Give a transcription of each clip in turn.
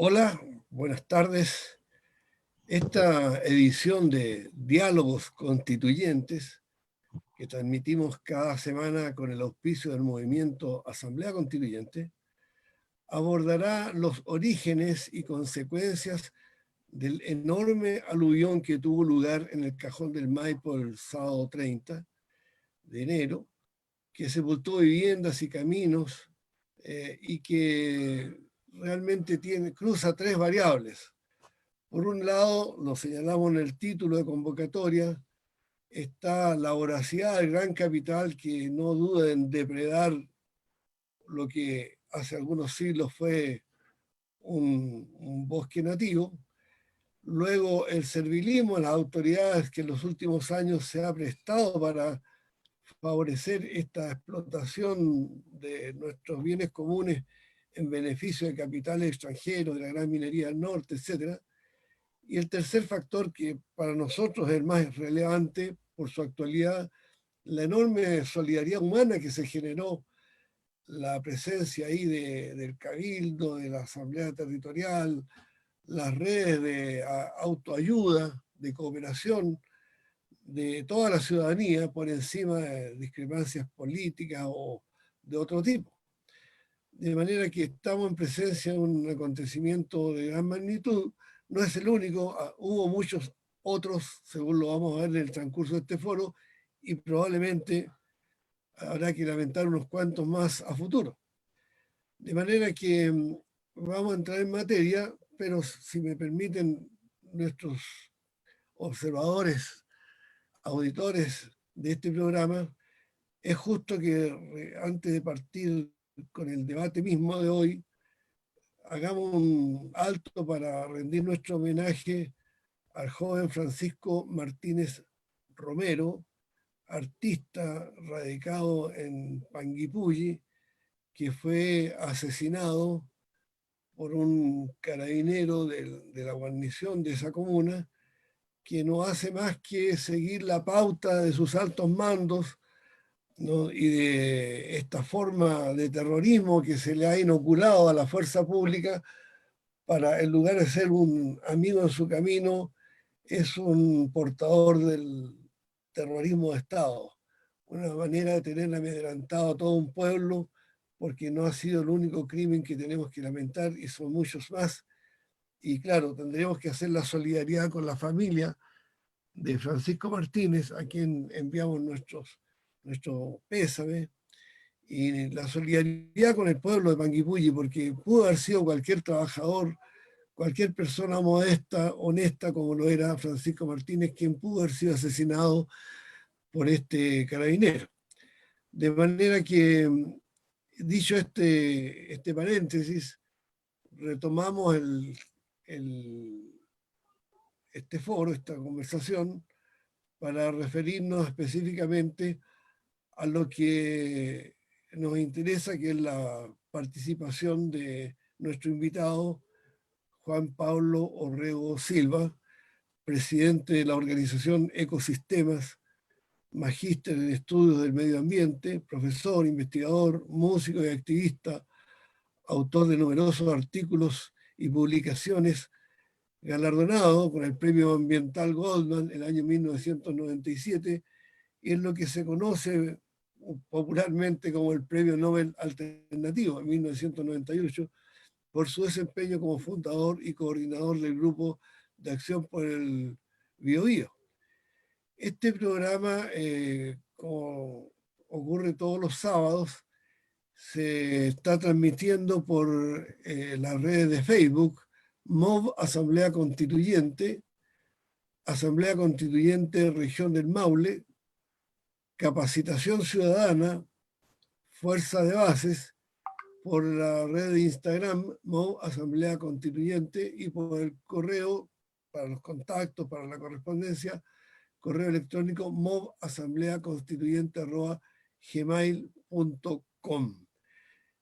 Hola, buenas tardes. Esta edición de Diálogos Constituyentes, que transmitimos cada semana con el auspicio del movimiento Asamblea Constituyente, abordará los orígenes y consecuencias del enorme aluvión que tuvo lugar en el Cajón del Maipo el sábado 30 de enero, que sepultó viviendas y caminos y que realmente cruza tres variables. Por un lado, lo señalamos en el título de convocatoria, está la voracidad del gran capital que no duda en depredar lo que hace algunos siglos fue un bosque nativo. Luego, el servilismo de las autoridades que en los últimos años se ha prestado para favorecer esta explotación de nuestros bienes comunes en beneficio de capitales extranjeros, de la gran minería del norte, etcétera. Y el tercer factor, que para nosotros es el más relevante por su actualidad, la enorme solidaridad humana que se generó, la presencia ahí del Cabildo, de la Asamblea Territorial, las redes de autoayuda, de cooperación, de toda la ciudadanía por encima de discrepancias políticas o de otro tipo. De manera que estamos en presencia de un acontecimiento de gran magnitud. No es el único, hubo muchos otros, según lo vamos a ver en el transcurso de este foro, y probablemente habrá que lamentar unos cuantos más a futuro. De manera que vamos a entrar en materia, pero si me permiten nuestros observadores, auditores de este programa, es justo que antes de partir con el debate mismo de hoy, hagamos un alto para rendir nuestro homenaje al joven Francisco Martínez Romero, artista radicado en Panguipulli, que fue asesinado por un carabinero de la guarnición de esa comuna, que no hace más que seguir la pauta de sus altos mandos, ¿no? Y de esta forma de terrorismo que se le ha inoculado a la fuerza pública para, en lugar de ser un amigo en su camino, es un portador del terrorismo de Estado. Una manera de tener amedrentado a todo un pueblo, porque no ha sido el único crimen que tenemos que lamentar y son muchos más. Y claro, tendremos que hacer la solidaridad con la familia de Francisco Martínez, a quien enviamos nuestro pésame, y la solidaridad con el pueblo de Panguipulli, porque pudo haber sido cualquier trabajador, cualquier persona modesta, honesta, como lo era Francisco Martínez, quien pudo haber sido asesinado por este carabinero. De manera que, dicho este paréntesis, retomamos este foro, esta conversación, para referirnos específicamente a lo que nos interesa, que es la participación de nuestro invitado, Juan Pablo Orrego Silva, presidente de la organización Ecosistemas, magíster en estudios del medio ambiente, profesor, investigador, músico y activista, autor de numerosos artículos y publicaciones, galardonado con el Premio Ambiental Goldman en el año 1997, y es lo que se conoce popularmente como el Premio Nobel Alternativo en 1998, por su desempeño como fundador y coordinador del Grupo de Acción por el Biobío. Este programa, como ocurre todos los sábados, se está transmitiendo por las redes de Facebook, MOV Asamblea Constituyente, Asamblea Constituyente Región del Maule, Capacitación Ciudadana, Fuerza de Bases, por la red de Instagram, MOV Asamblea Constituyente, y por el correo, para los contactos, para la correspondencia, correo electrónico movassambleaconstituyente@gmail.com.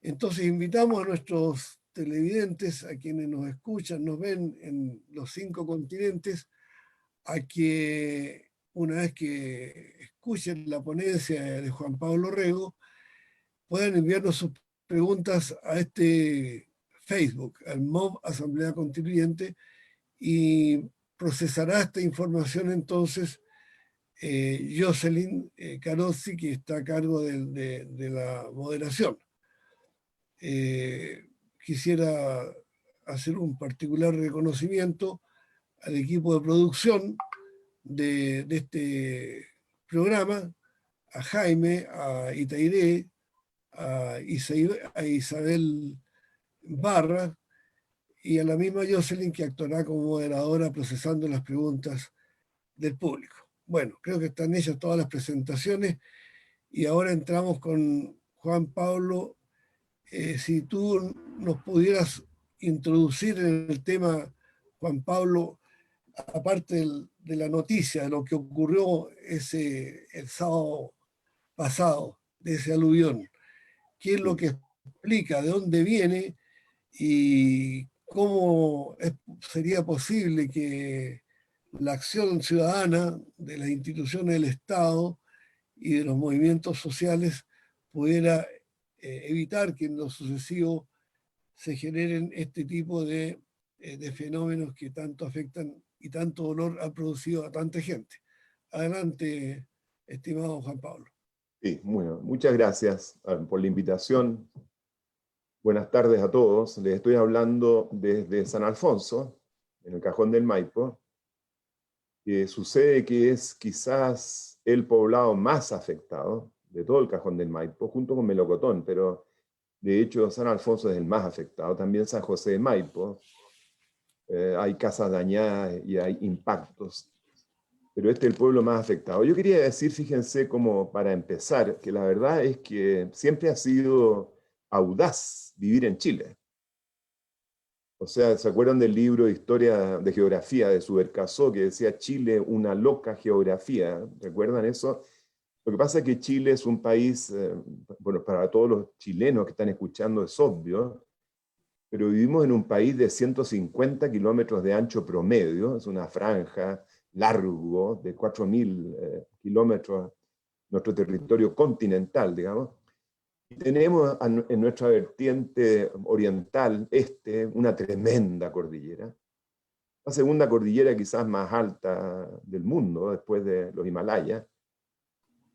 Entonces invitamos a nuestros televidentes, a quienes nos escuchan, nos ven en los 5 continentes, a que una vez que escuchen la ponencia de Juan Pablo Orrego, puedan enviarnos sus preguntas a este Facebook, al MOB Asamblea Constituyente, y procesará esta información entonces Jocelyn Carozzi, que está a cargo de la moderación. Quisiera hacer un particular reconocimiento al equipo de producción de este programa, a Jaime, a Itairé, a Isabel Barra y a la misma Jocelyn, que actuará como moderadora procesando las preguntas del público. Bueno, creo que están hechas todas las presentaciones y ahora entramos con Juan Pablo. Si tú nos pudieras introducir en el tema, Juan Pablo, aparte de la noticia de lo que ocurrió el sábado pasado, de ese aluvión, qué es lo que explica, de dónde viene y cómo sería posible que la acción ciudadana de las instituciones del Estado y de los movimientos sociales pudiera evitar que en lo sucesivo se generen este tipo de fenómenos que tanto afectan y tanto dolor han producido a tanta gente. Adelante, estimado Juan Pablo. Sí, bueno, muchas gracias por la invitación. Buenas tardes a todos. Les estoy hablando desde San Alfonso, en el Cajón del Maipo, que sucede que es quizás el poblado más afectado de todo el Cajón del Maipo, junto con Melocotón, pero de hecho San Alfonso es el más afectado. También San José de Maipo. Hay casas dañadas y hay impactos, pero este es el pueblo más afectado. Yo quería decir, fíjense, como para empezar, que la verdad es que siempre ha sido audaz vivir en Chile. O sea, ¿se acuerdan del libro de Historia de Geografía de Subercaseaux, que decía Chile, una loca geografía? ¿Recuerdan eso? Lo que pasa es que Chile es un país, bueno, para todos los chilenos que están escuchando es obvio, pero vivimos en un país de 150 kilómetros de ancho promedio, es una franja largo de 4.000 kilómetros, nuestro territorio continental, digamos. Y tenemos en nuestra vertiente oriental, una tremenda cordillera, la segunda cordillera quizás más alta del mundo, después de los Himalayas.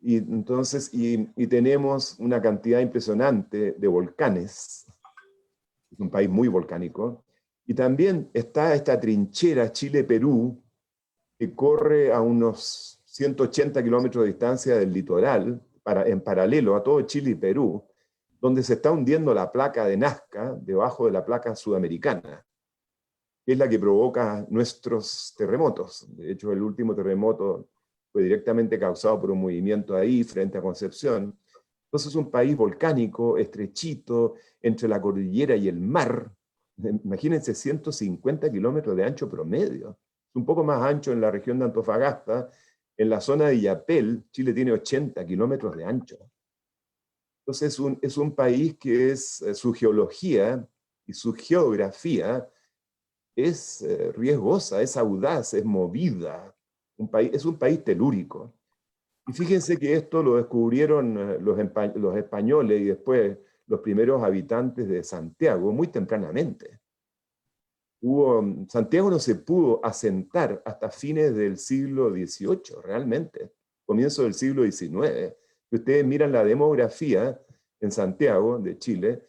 Y entonces, y tenemos una cantidad impresionante de volcanes. Es un país muy volcánico. Y también está esta trinchera Chile-Perú, que corre a unos 180 kilómetros de distancia del litoral, en paralelo a todo Chile y Perú, donde se está hundiendo la placa de Nazca debajo de la placa sudamericana, que es la que provoca nuestros terremotos. De hecho, el último terremoto fue directamente causado por un movimiento ahí frente a Concepción. Entonces es un país volcánico, estrechito, entre la cordillera y el mar. Imagínense, 150 kilómetros de ancho promedio. Es un poco más ancho en la región de Antofagasta. En la zona de Illapel, Chile tiene 80 kilómetros de ancho. Entonces es un país que es su geología y su geografía es riesgosa, es audaz, es movida. Es un país telúrico. Y fíjense que esto lo descubrieron los españoles y después los primeros habitantes de Santiago muy tempranamente. Santiago no se pudo asentar hasta fines del siglo XVIII, realmente, comienzo del siglo XIX. Si ustedes miran la demografía en Santiago, de Chile,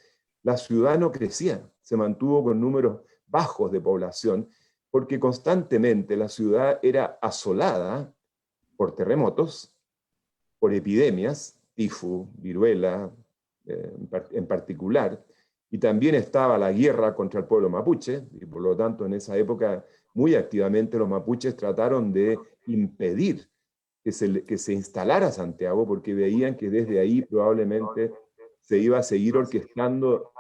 la ciudad no crecía, se mantuvo con números bajos de población, porque constantemente la ciudad era asolada por terremotos, por epidemias, tifus, viruela en particular, y también estaba la guerra contra el pueblo mapuche, y por lo tanto en esa época muy activamente los mapuches trataron de impedir que se instalara Santiago, porque veían que desde ahí probablemente se iba a seguir orquestando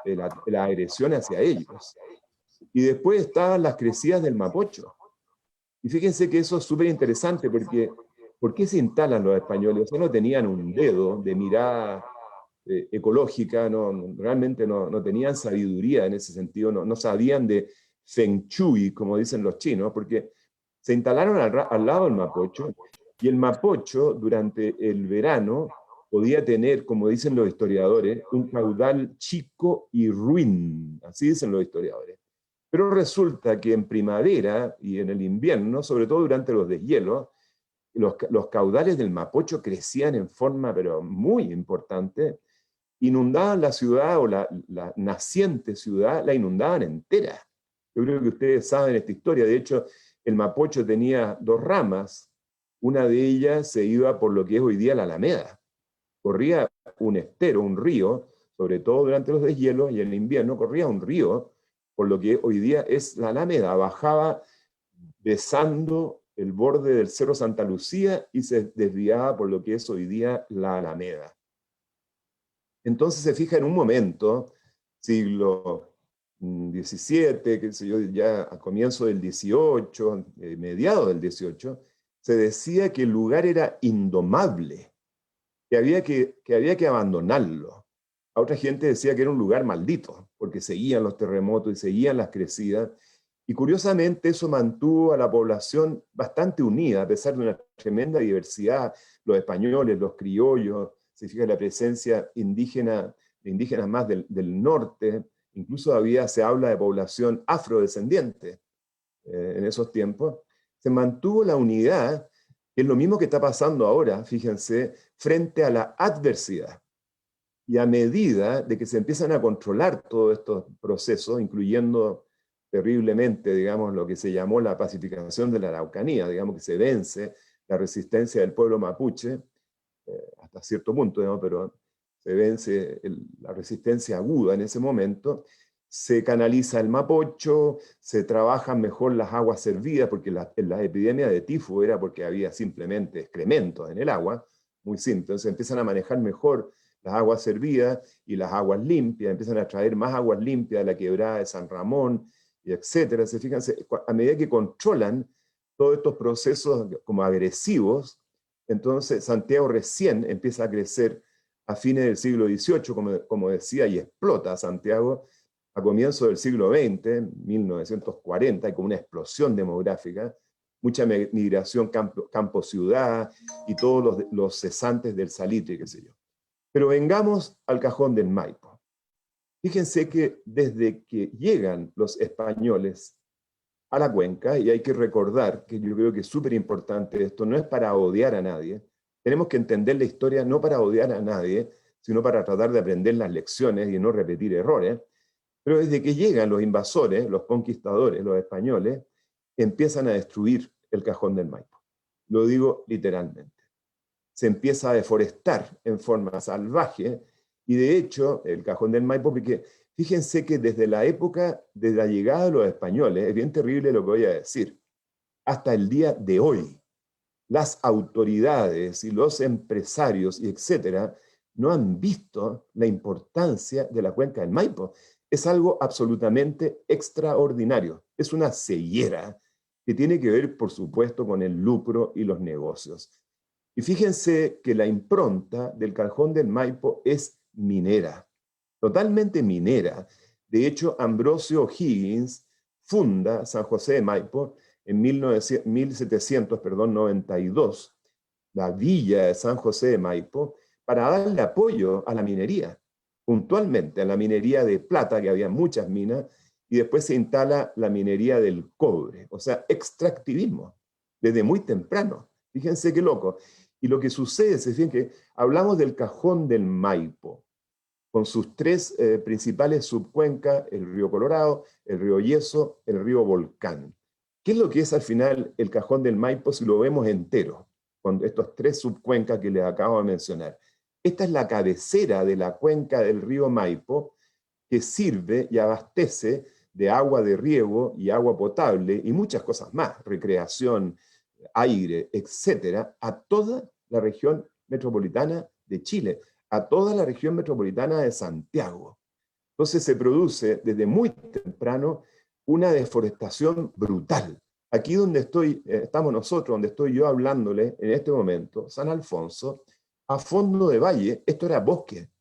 la agresión hacia ellos. Y después estaban las crecidas del Mapocho. Y fíjense que eso es súper interesante, porque ¿por qué se instalan los españoles? O sea, no tenían un dedo de mirada ecológica, realmente no tenían sabiduría en ese sentido, no sabían de Feng Shui, como dicen los chinos, porque se instalaron al lado del Mapocho, y el Mapocho durante el verano podía tener, como dicen los historiadores, un caudal chico y ruin, así dicen los historiadores. Pero resulta que en primavera y en el invierno, sobre todo durante los deshielos, los caudales del Mapocho crecían en forma pero muy importante, inundaban la ciudad o la naciente ciudad, la inundaban entera. Yo creo que ustedes saben esta historia. De hecho, el Mapocho tenía dos ramas. Una de ellas se iba por lo que es hoy día la Alameda. Corría un estero, un río, sobre todo durante los deshielos y en el invierno corría un río, por lo que hoy día es la Alameda. Bajaba besando el borde del Cerro Santa Lucía y se desviaba por lo que es hoy día la Alameda. Entonces se fija en un momento, siglo XVII, qué sé yo, ya a comienzo del XVIII, mediados del XVIII, se decía que el lugar era indomable, que había que abandonarlo. A otra gente decía que era un lugar maldito, porque seguían los terremotos y seguían las crecidas. Y curiosamente eso mantuvo a la población bastante unida, a pesar de una tremenda diversidad, los españoles, los criollos, se fija la presencia indígena, de indígenas más del norte, incluso se habla de población afrodescendiente en esos tiempos. Se mantuvo la unidad, que es lo mismo que está pasando ahora, fíjense, frente a la adversidad. Y a medida de que se empiezan a controlar todos estos procesos, incluyendo terriblemente, digamos, lo que se llamó la pacificación de la Araucanía, digamos que se vence la resistencia del pueblo mapuche, hasta cierto punto, digamos, pero se vence la resistencia aguda en ese momento, se canaliza el Mapocho, se trabajan mejor las aguas servidas, porque la epidemia de tifo era porque había simplemente excrementos en el agua, muy simple, entonces empiezan a manejar mejor las aguas servidas y las aguas limpias, empiezan a traer más aguas limpias de la quebrada de San Ramón, y etcétera. Se fijan, a medida que controlan todos estos procesos como agresivos, entonces Santiago recién empieza a crecer a fines del siglo XVIII, como decía, y explota Santiago a comienzos del siglo XX, 1940, hay como una explosión demográfica, mucha migración campo-ciudad y todos los cesantes del salitre, qué sé yo. Pero vengamos al Cajón del Maipo. Fíjense que desde que llegan los españoles a la cuenca, y hay que recordar que yo creo que es súper importante esto, no es para odiar a nadie, tenemos que entender la historia no para odiar a nadie, sino para tratar de aprender las lecciones y no repetir errores, pero desde que llegan los invasores, los conquistadores, los españoles, empiezan a destruir el Cajón del Maipo. Lo digo literalmente. Se empieza a deforestar en forma salvaje, y de hecho, el Cajón del Maipo, porque fíjense que desde la época de la llegada de los españoles, es bien terrible lo que voy a decir, hasta el día de hoy, las autoridades y los empresarios y etcétera no han visto la importancia de la cuenca del Maipo. Es algo absolutamente extraordinario. Es una ceguera que tiene que ver, por supuesto, con el lucro y los negocios. Y fíjense que la impronta del Cajón del Maipo es minera, totalmente minera. De hecho, Ambrosio O'Higgins funda San José de Maipo en 1792, la villa de San José de Maipo, para darle apoyo a la minería, puntualmente a la minería de plata, que había muchas minas, y después se instala la minería del cobre, o sea, extractivismo, desde muy temprano. Fíjense qué loco. Y lo que sucede, se fijan que hablamos del Cajón del Maipo, con sus tres principales subcuencas, el río Colorado, el río Yeso, el río Volcán. ¿Qué es lo que es al final el Cajón del Maipo si lo vemos entero, con estos tres subcuencas que les acabo de mencionar? Esta es la cabecera de la cuenca del río Maipo, que sirve y abastece de agua de riego y agua potable y muchas cosas más, recreación, aire, etcétera, a toda la región metropolitana de Chile, a toda la región metropolitana de Santiago. Entonces se produce desde muy temprano una deforestación brutal. Aquí donde estamos nosotros, donde estoy yo hablándole en este momento, San Alfonso, a fondo de valle, esto era bosque,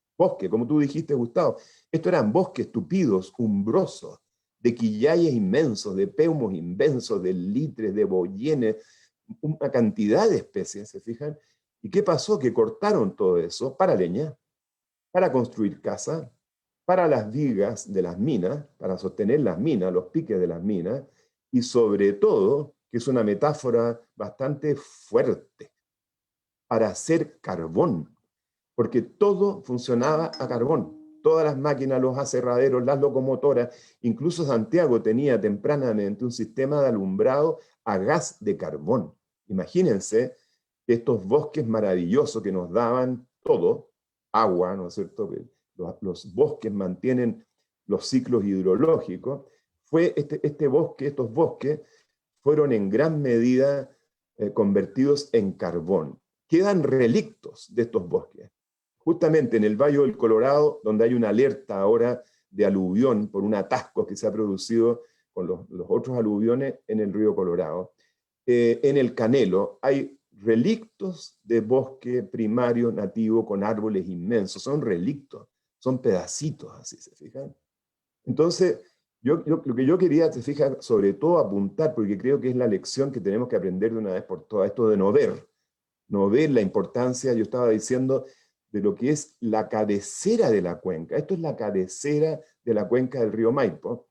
como tú dijiste, Gustavo, esto eran bosques tupidos, umbrosos, de quillayes inmensos, de peumos inmensos, de litres, de boyenes, una cantidad de especies, ¿se fijan? ¿Y qué pasó? Que cortaron todo eso para leña, para construir casas, para las vigas de las minas, para sostener las minas, los piques de las minas, y sobre todo, que es una metáfora bastante fuerte, para hacer carbón, porque todo funcionaba a carbón. Todas las máquinas, los aserraderos, las locomotoras, incluso Santiago tenía tempranamente un sistema de alumbrado a gas de carbón. Imagínense estos bosques maravillosos que nos daban todo, agua, ¿no es cierto? Los bosques mantienen los ciclos hidrológicos. Estos bosques fueron en gran medida convertidos en carbón. Quedan relictos de estos bosques. Justamente en el Valle del Colorado, donde hay una alerta ahora de aluvión por un atasco que se ha producido con los otros aluviones en el río Colorado. En el Canelo hay relictos de bosque primario nativo con árboles inmensos. Son relictos, son pedacitos, así se fijan. Entonces, lo que yo quería, te fijas, sobre todo apuntar, porque creo que es la lección que tenemos que aprender de una vez por todas, esto de no ver la importancia, yo estaba diciendo, de lo que es la cabecera de la cuenca. Esto es la cabecera de la cuenca del río Maipo.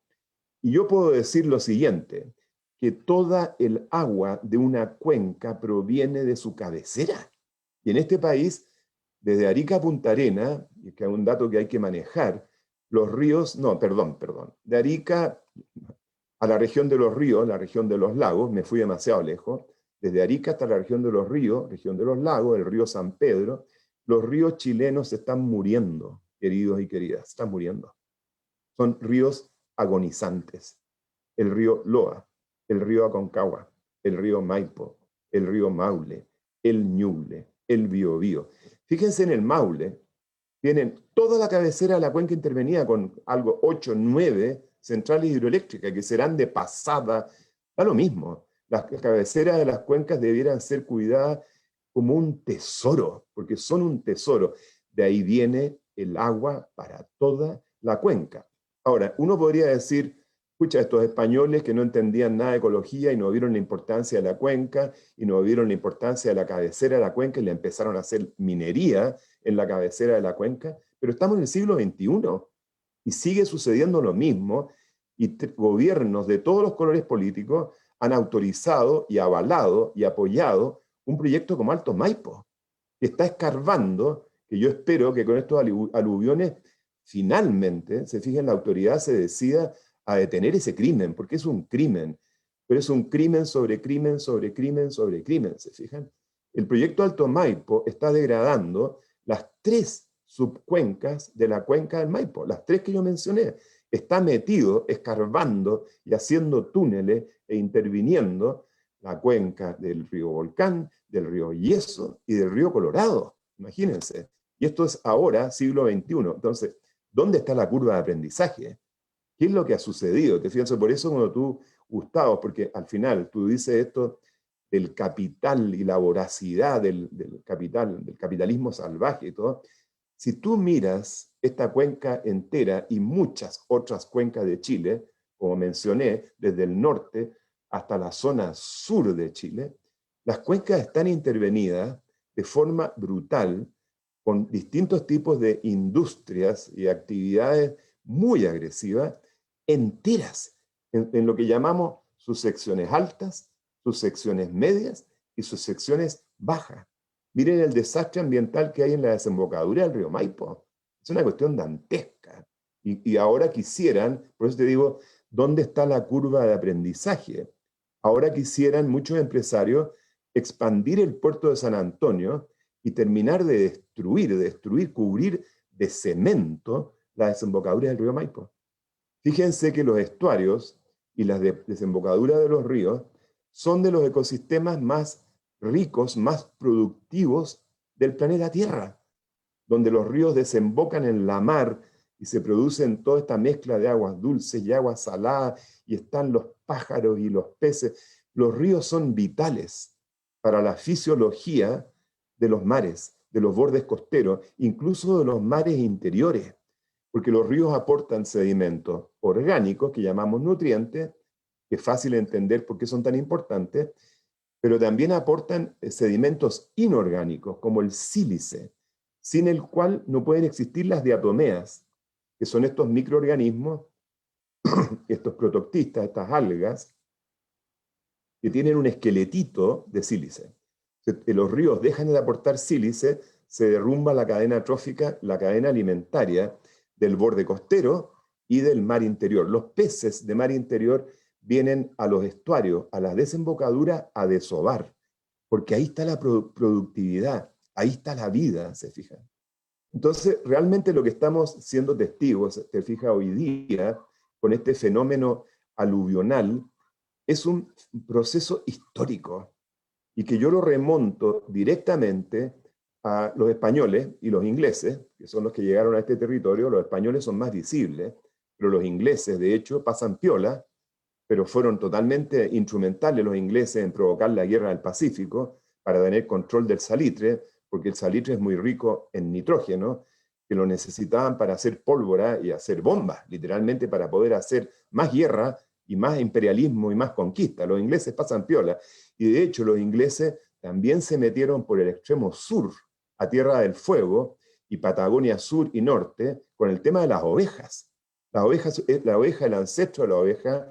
Y yo puedo decir lo siguiente, que toda el agua de una cuenca proviene de su cabecera. Y en este país, desde Arica a Punta Arenas, y que es un dato que hay que manejar, los ríos, no, perdón, de Arica a la región de los ríos, la región de los lagos, me fui demasiado lejos, desde Arica hasta la región de los ríos, región de los lagos, el río San Pedro, los ríos chilenos se están muriendo, queridos y queridas, están muriendo. Son ríos agonizantes. El río Loa, el río Aconcagua, el río Maipo, el río Maule, el Ñuble, el Biobío. Fíjense en el Maule, tienen toda la cabecera de la cuenca intervenida con algo 8, 9 centrales hidroeléctricas que serán de pasada, da lo mismo. Las cabeceras de las cuencas debieran ser cuidadas como un tesoro, porque son un tesoro. De ahí viene el agua para toda la cuenca. Ahora, uno podría decir, escucha, estos españoles que no entendían nada de ecología y no vieron la importancia de la cuenca y no vieron la importancia de la cabecera de la cuenca y le empezaron a hacer minería en la cabecera de la cuenca, pero estamos en el siglo XXI y sigue sucediendo lo mismo y gobiernos de todos los colores políticos han autorizado y avalado y apoyado un proyecto como Alto Maipo, que está escarbando, que yo espero que con estos aluviones finalmente, se fijen, la autoridad se decida a detener ese crimen, porque es un crimen, pero es un crimen sobre crimen sobre crimen sobre crimen, ¿se fijan? El proyecto Alto Maipo está degradando las 3 subcuencas de la cuenca del Maipo, las 3 que yo mencioné. Está metido, escarbando y haciendo túneles e interviniendo la cuenca del río Volcán, del río Yeso y del río Colorado. Imagínense. Y esto es ahora, siglo XXI. Entonces, ¿dónde está la curva de aprendizaje? ¿Qué es lo que ha sucedido? Te fijas, por eso cuando tú, Gustavo, porque al final tú dices esto del capital y la voracidad del capitalismo salvaje y todo, si tú miras esta cuenca entera y muchas otras cuencas de Chile, como mencioné, desde el norte hasta la zona sur de Chile, las cuencas están intervenidas de forma brutal con distintos tipos de industrias y actividades muy agresivas, enteras, en lo que llamamos sus secciones altas, sus secciones medias y sus secciones bajas. Miren el desastre ambiental que hay en la desembocadura del río Maipo. Es una cuestión dantesca. Y ahora quisieran, por eso te digo, ¿dónde está la curva de aprendizaje? Ahora quisieran muchos empresarios expandir el puerto de San Antonio y terminar de destruir, cubrir de cemento la desembocadura del río Maipo. Fíjense que los estuarios y las desembocaduras de los ríos son de los ecosistemas más ricos, más productivos del planeta Tierra, donde los ríos desembocan en la mar y se producen toda esta mezcla de aguas dulces y aguas saladas, y están los pájaros y los peces. Los ríos son vitales para la fisiología de los mares, de los bordes costeros, incluso de los mares interiores, porque los ríos aportan sedimentos orgánicos que llamamos nutrientes, que es fácil entender por qué son tan importantes, pero también aportan sedimentos inorgánicos, como el sílice, sin el cual no pueden existir las diatomeas, que son estos microorganismos, estos protoctistas, estas algas, que tienen un esqueletito de sílice. Los ríos dejan de aportar sílice, se derrumba la cadena trófica, la cadena alimentaria del borde costero y del mar interior. Los peces de mar interior vienen a los estuarios, a las desembocaduras, a desovar, porque ahí está la productividad, ahí está la vida, ¿se fijan? Entonces, realmente lo que estamos siendo testigos, te fijas, hoy día, con este fenómeno aluvional, es un proceso histórico, y que yo lo remonto directamente a los españoles y los ingleses, que son los que llegaron a este territorio. Los españoles son más visibles, pero los ingleses, de hecho, pasan piola, pero fueron totalmente instrumentales los ingleses en provocar la guerra del Pacífico para tener control del salitre, porque el salitre es muy rico en nitrógeno, que lo necesitaban para hacer pólvora y hacer bombas, literalmente para poder hacer más guerra y más imperialismo y más conquista. Los ingleses pasan piola, y de hecho los ingleses también se metieron por el extremo sur, a Tierra del Fuego y Patagonia Sur y Norte, con el tema de las ovejas. La oveja, el ancestro de la oveja,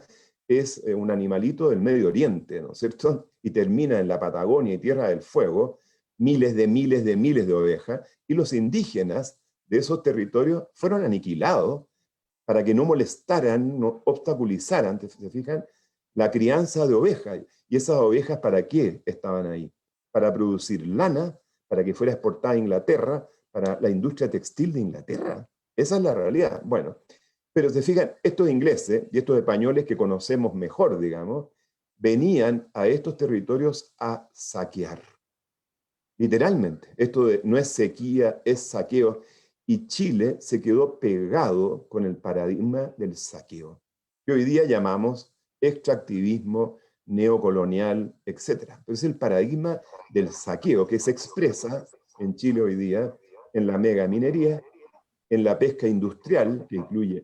es un animalito del Medio Oriente, ¿no es cierto? Y termina en la Patagonia y Tierra del Fuego, miles de ovejas, y los indígenas de esos territorios fueron aniquilados para que no molestaran, no obstaculizaran, ¿se fijan? La crianza de ovejas. ¿Y esas ovejas para qué estaban ahí? Para producir lana, para que fuera exportada a Inglaterra, para la industria textil de Inglaterra. Esa es la realidad. Bueno, pero se fijan, estos ingleses y estos españoles que conocemos mejor, digamos, venían a estos territorios a saquear. Literalmente, esto no es sequía, es saqueo. Y Chile se quedó pegado con el paradigma del saqueo, que hoy día llamamos extractivismo, neocolonial, etc. Pero es el paradigma del saqueo que se expresa en Chile hoy día en la megaminería, en la pesca industrial, que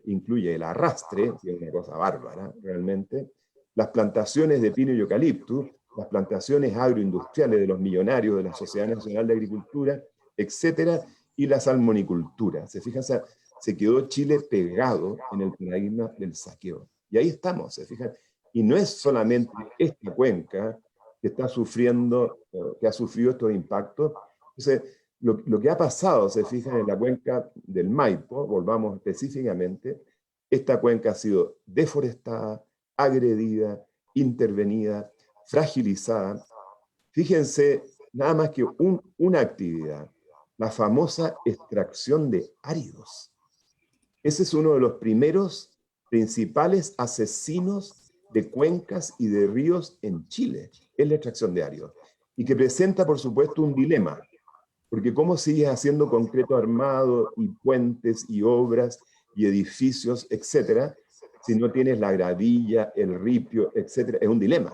incluye el arrastre, que es una cosa bárbara realmente, las plantaciones de pino y eucalipto, las plantaciones agroindustriales de los millonarios de la Sociedad Nacional de Agricultura, etcétera, y la salmonicultura. Se fijan, se quedó Chile pegado en el paradigma del saqueo. Y ahí estamos, se fijan. Y no es solamente esta cuenca que está sufriendo, que ha sufrido estos impactos. Entonces, lo que ha pasado, se fijan, en la cuenca del Maipo, volvamos específicamente, esta cuenca ha sido deforestada, agredida, intervenida, fragilizada. Fíjense, nada más que una actividad, la famosa extracción de áridos. Ese es uno de los primeros principales asesinos de cuencas y de ríos en Chile, es la extracción de áridos, y que presenta, por supuesto, un dilema, porque ¿cómo sigues haciendo concreto armado y puentes y obras y edificios, etcétera, si no tienes la gravilla, el ripio, etcétera? Es un dilema.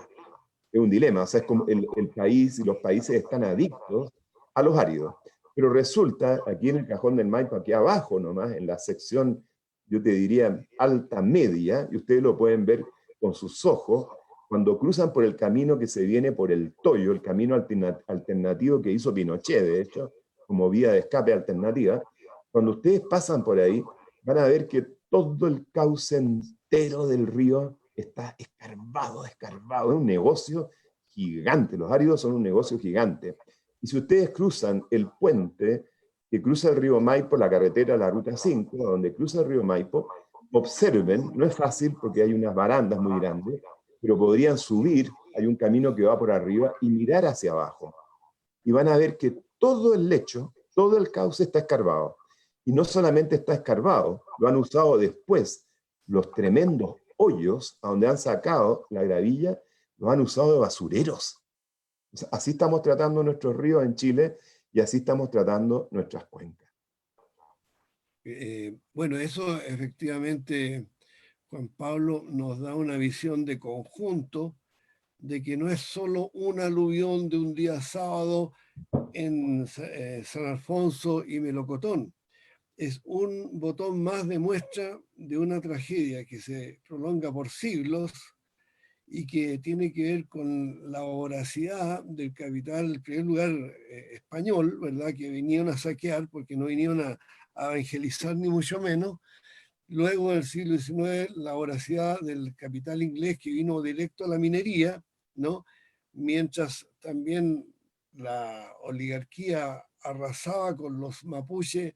Es un dilema. O sea, es como el país y los países están adictos a los áridos. Pero resulta, aquí en el Cajón del Maipo, aquí abajo nomás, en la sección, yo te diría, alta media, y ustedes lo pueden ver con sus ojos, cuando cruzan por el camino que se viene por el Toyo, el camino alternativo que hizo Pinochet, de hecho, como vía de escape alternativa, cuando ustedes pasan por ahí, van a ver que todo el cauce entero del río está escarbado. Es un negocio gigante. Los áridos son un negocio gigante. Y si ustedes cruzan el puente que cruza el río Maipo, la carretera, la ruta 5, donde cruza el río Maipo, observen, no es fácil porque hay unas barandas muy grandes, pero podrían subir, hay un camino que va por arriba y mirar hacia abajo. Y van a ver que todo el lecho, todo el cauce está escarbado. Y no solamente está escarbado, lo han usado después los tremendos hoyos a donde han sacado la gravilla, los han usado de basureros. O sea, así estamos tratando nuestros ríos en Chile y así estamos tratando nuestras cuencas. Bueno, eso efectivamente, Juan Pablo, nos da una visión de conjunto de que no es solo un aluvión de un día sábado en San Alfonso y Melocotón, es un botón más de muestra de una tragedia que se prolonga por siglos y que tiene que ver con la voracidad del capital, en primer lugar, español, ¿verdad? Que vinieron a saquear porque no vinieron a evangelizar ni mucho menos, Luego, en el siglo XIX, la voracidad del capital inglés que vino directo a la minería, ¿no? Mientras también la oligarquía arrasaba con los mapuches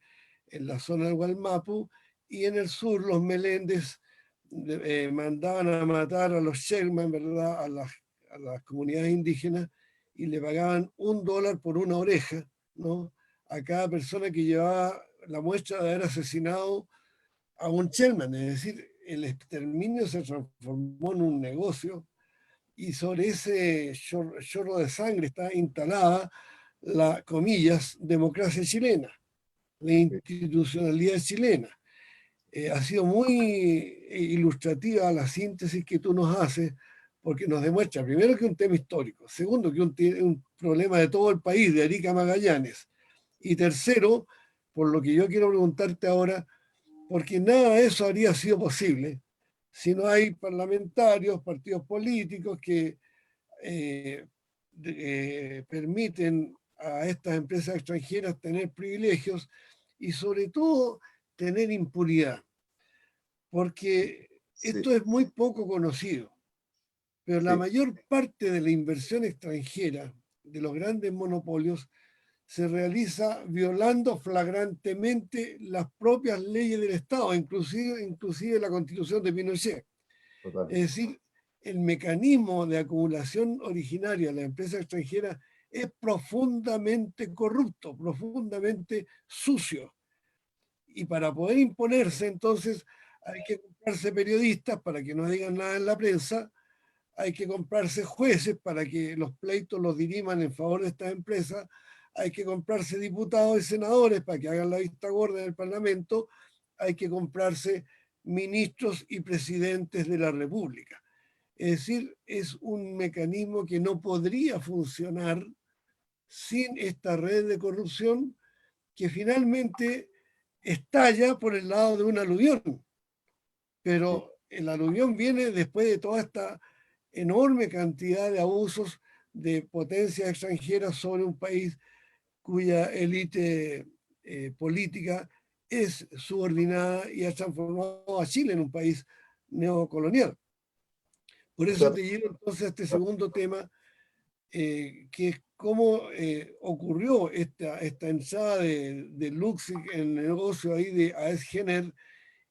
en la zona del Gualmapu, y en el sur los meléndez mandaban a matar a los Sherman, ¿verdad? A las comunidades indígenas, y le pagaban $1 por una oreja, ¿no? A cada persona que llevaba la muestra de haber asesinado a un Sherman. Es decir, el exterminio se transformó en un negocio, y sobre ese chorro de sangre está instalada la, comillas, democracia chilena, la institucionalidad chilena. Ha sido muy ilustrativa la síntesis que tú nos haces, porque nos demuestra, primero, que es un tema histórico; segundo, que es un problema de todo el país, de Arica a Magallanes; y tercero, por lo que yo quiero preguntarte ahora, porque nada de eso habría sido posible si no hay parlamentarios, partidos políticos que permiten a estas empresas extranjeras tener privilegios, y sobre todo tener impunidad, porque Sí, esto es muy poco conocido, pero la sí, mayor parte de la inversión extranjera de los grandes monopolios se realiza violando flagrantemente las propias leyes del Estado, inclusive la Constitución de Pinochet. total. Es decir, el mecanismo de acumulación originaria de la empresa extranjera es profundamente corrupto, profundamente sucio. Y para poder imponerse, entonces, hay que comprarse periodistas para que no digan nada en la prensa, hay que comprarse jueces para que los pleitos los diriman en favor de estas empresas, hay que comprarse diputados y senadores para que hagan la vista gorda en el Parlamento, hay que comprarse ministros y presidentes de la República. Es decir, es un mecanismo que no podría funcionar sin esta red de corrupción, que finalmente estalla por el lado de un aluvión. Sí. Pero el aluvión viene después de toda esta enorme cantidad de abusos de potencias extranjeras sobre un país cuya élite política es subordinada y ha transformado a Chile en un país neocolonial. Por O eso sea, te llevo entonces a este segundo tema, que es cómo ocurrió esta entrada de Luxig en el negocio ahí de AES Gener,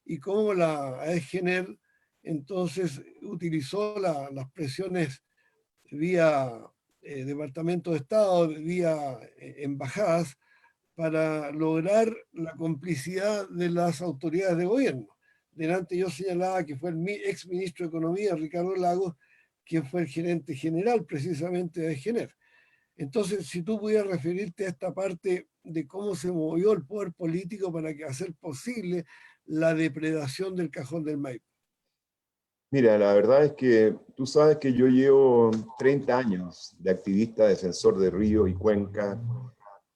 y cómo la AES Gener entonces utilizó las presiones vía Departamento de Estado, vía embajadas, para lograr la complicidad de las autoridades de gobierno. Delante yo señalaba que fue el ex ministro de Economía, Ricardo Lagos, quien fue el gerente general precisamente de Gener. Entonces, si tú pudieras referirte a esta parte de cómo se movió el poder político para hacer posible la depredación del Cajón del Maipo. mira, la verdad es que tú sabes que yo llevo 30 años de activista defensor de ríos y cuencas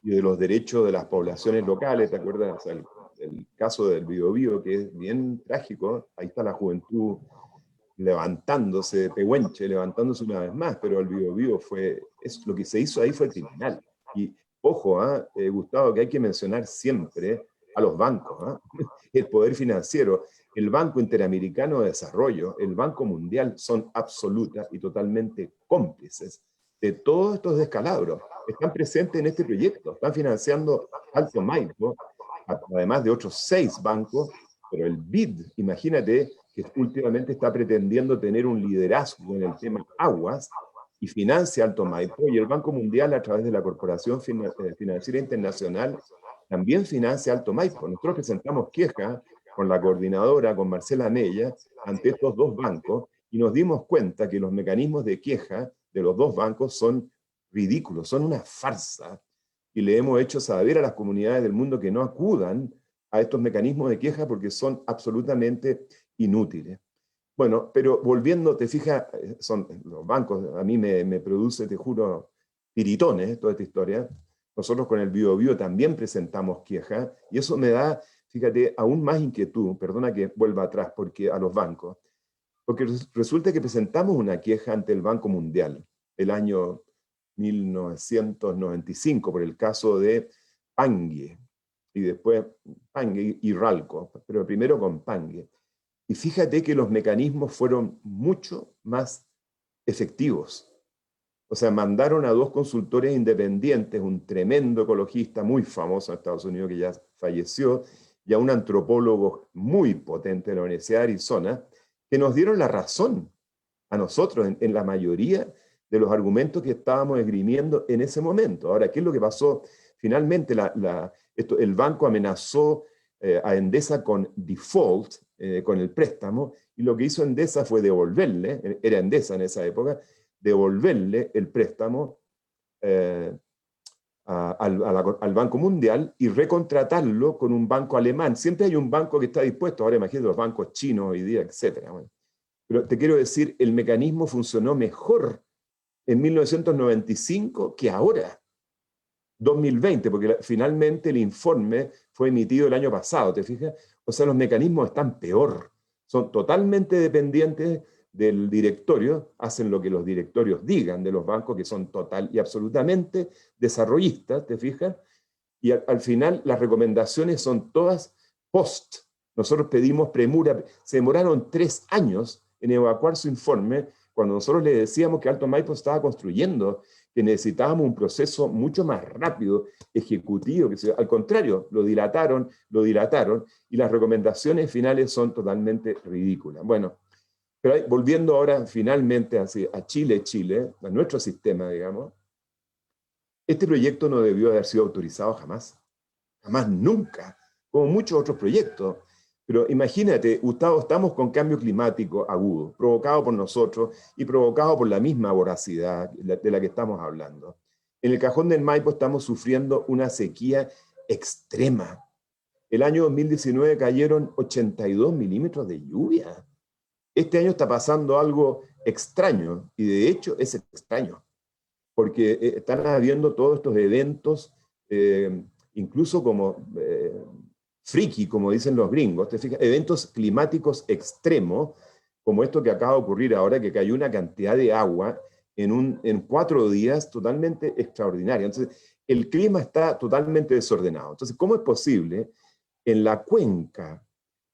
y de los derechos de las poblaciones locales. ¿Te acuerdas? O sea, el caso del Biobío, que es bien trágico. Ahí está la juventud levantándose, Pehuenche, levantándose una vez más, pero el Biobío lo que se hizo ahí fue criminal. Y ojo, Gustavo, que hay que mencionar siempre a los bancos, el poder financiero, el Banco Interamericano de Desarrollo, el Banco Mundial son absolutas y totalmente cómplices de todos estos descalabros. Están presentes en este proyecto, están financiando Alto Maipo, además de otros 6 bancos, pero el BID, imagínate, que últimamente está pretendiendo tener un liderazgo en el tema aguas y financia Alto Maipo, y el Banco Mundial, a través de la Corporación Financiera Internacional, también financia Alto Maipo. Nosotros presentamos queja con la coordinadora, con Marcela Mella, ante estos 2 bancos, y nos dimos cuenta que los mecanismos de queja de los 2 bancos son ridículos, son una farsa, y le hemos hecho saber a las comunidades del mundo que no acudan a estos mecanismos de queja porque son absolutamente inútiles. Bueno, pero volviendo, te fijas, son los bancos, a mí me produce, te juro, tiritones toda esta historia. Nosotros con el Biobío también presentamos queja, y eso me da, fíjate, aún más inquietud, perdona que vuelva atrás, porque a los bancos, porque resulta que presentamos una queja ante el Banco Mundial el año 1995 por el caso de Pangue, y después Pangue y Ralco, pero primero con Pangue. Y fíjate que los mecanismos fueron mucho más efectivos. O sea, mandaron a 2 consultores independientes, un tremendo ecologista muy famoso en Estados Unidos que ya falleció, y a un antropólogo muy potente de la Universidad de Arizona, que nos dieron la razón a nosotros en la mayoría de los argumentos que estábamos esgrimiendo en ese momento. Ahora, ¿qué es lo que pasó? Finalmente, el banco amenazó a Endesa con default, con el préstamo, y lo que hizo Endesa fue devolverle, era Endesa en esa época, devolverle el préstamo al Banco Mundial y recontratarlo con un banco alemán. Siempre hay un banco que está dispuesto, ahora imagínate los bancos chinos hoy día, etc. Bueno, pero te quiero decir, el mecanismo funcionó mejor en 1995 que ahora, 2020, porque finalmente el informe fue emitido el año pasado, ¿te fijas? O sea, los mecanismos están peor, son totalmente dependientes del directorio, hacen lo que los directorios digan de los bancos, que son total y absolutamente desarrollistas, ¿te fijas? Y al final las recomendaciones son todas post. Nosotros pedimos premura, se demoraron 3 años en evacuar su informe, cuando nosotros le decíamos que Alto Maipo estaba construyendo, que necesitábamos un proceso mucho más rápido, ejecutivo, al contrario, lo dilataron, y las recomendaciones finales son totalmente ridículas. Bueno, pero volviendo ahora finalmente a Chile, a nuestro sistema, digamos, este proyecto no debió haber sido autorizado jamás, nunca, como muchos otros proyectos. Pero imagínate, Gustavo, estamos con cambio climático agudo, provocado por nosotros y provocado por la misma voracidad de la que estamos hablando. En el Cajón del Maipo estamos sufriendo una sequía extrema. El año 2019 cayeron 82 milímetros de lluvia. Este año está pasando algo extraño, y de hecho es extraño, porque están habiendo todos estos eventos, incluso como friki, como dicen los gringos, ¿te fijas? Eventos climáticos extremos, como esto que acaba de ocurrir ahora, que cayó una cantidad de agua en 4 días totalmente extraordinaria. Entonces, el clima está totalmente desordenado. Entonces, ¿cómo es posible en la cuenca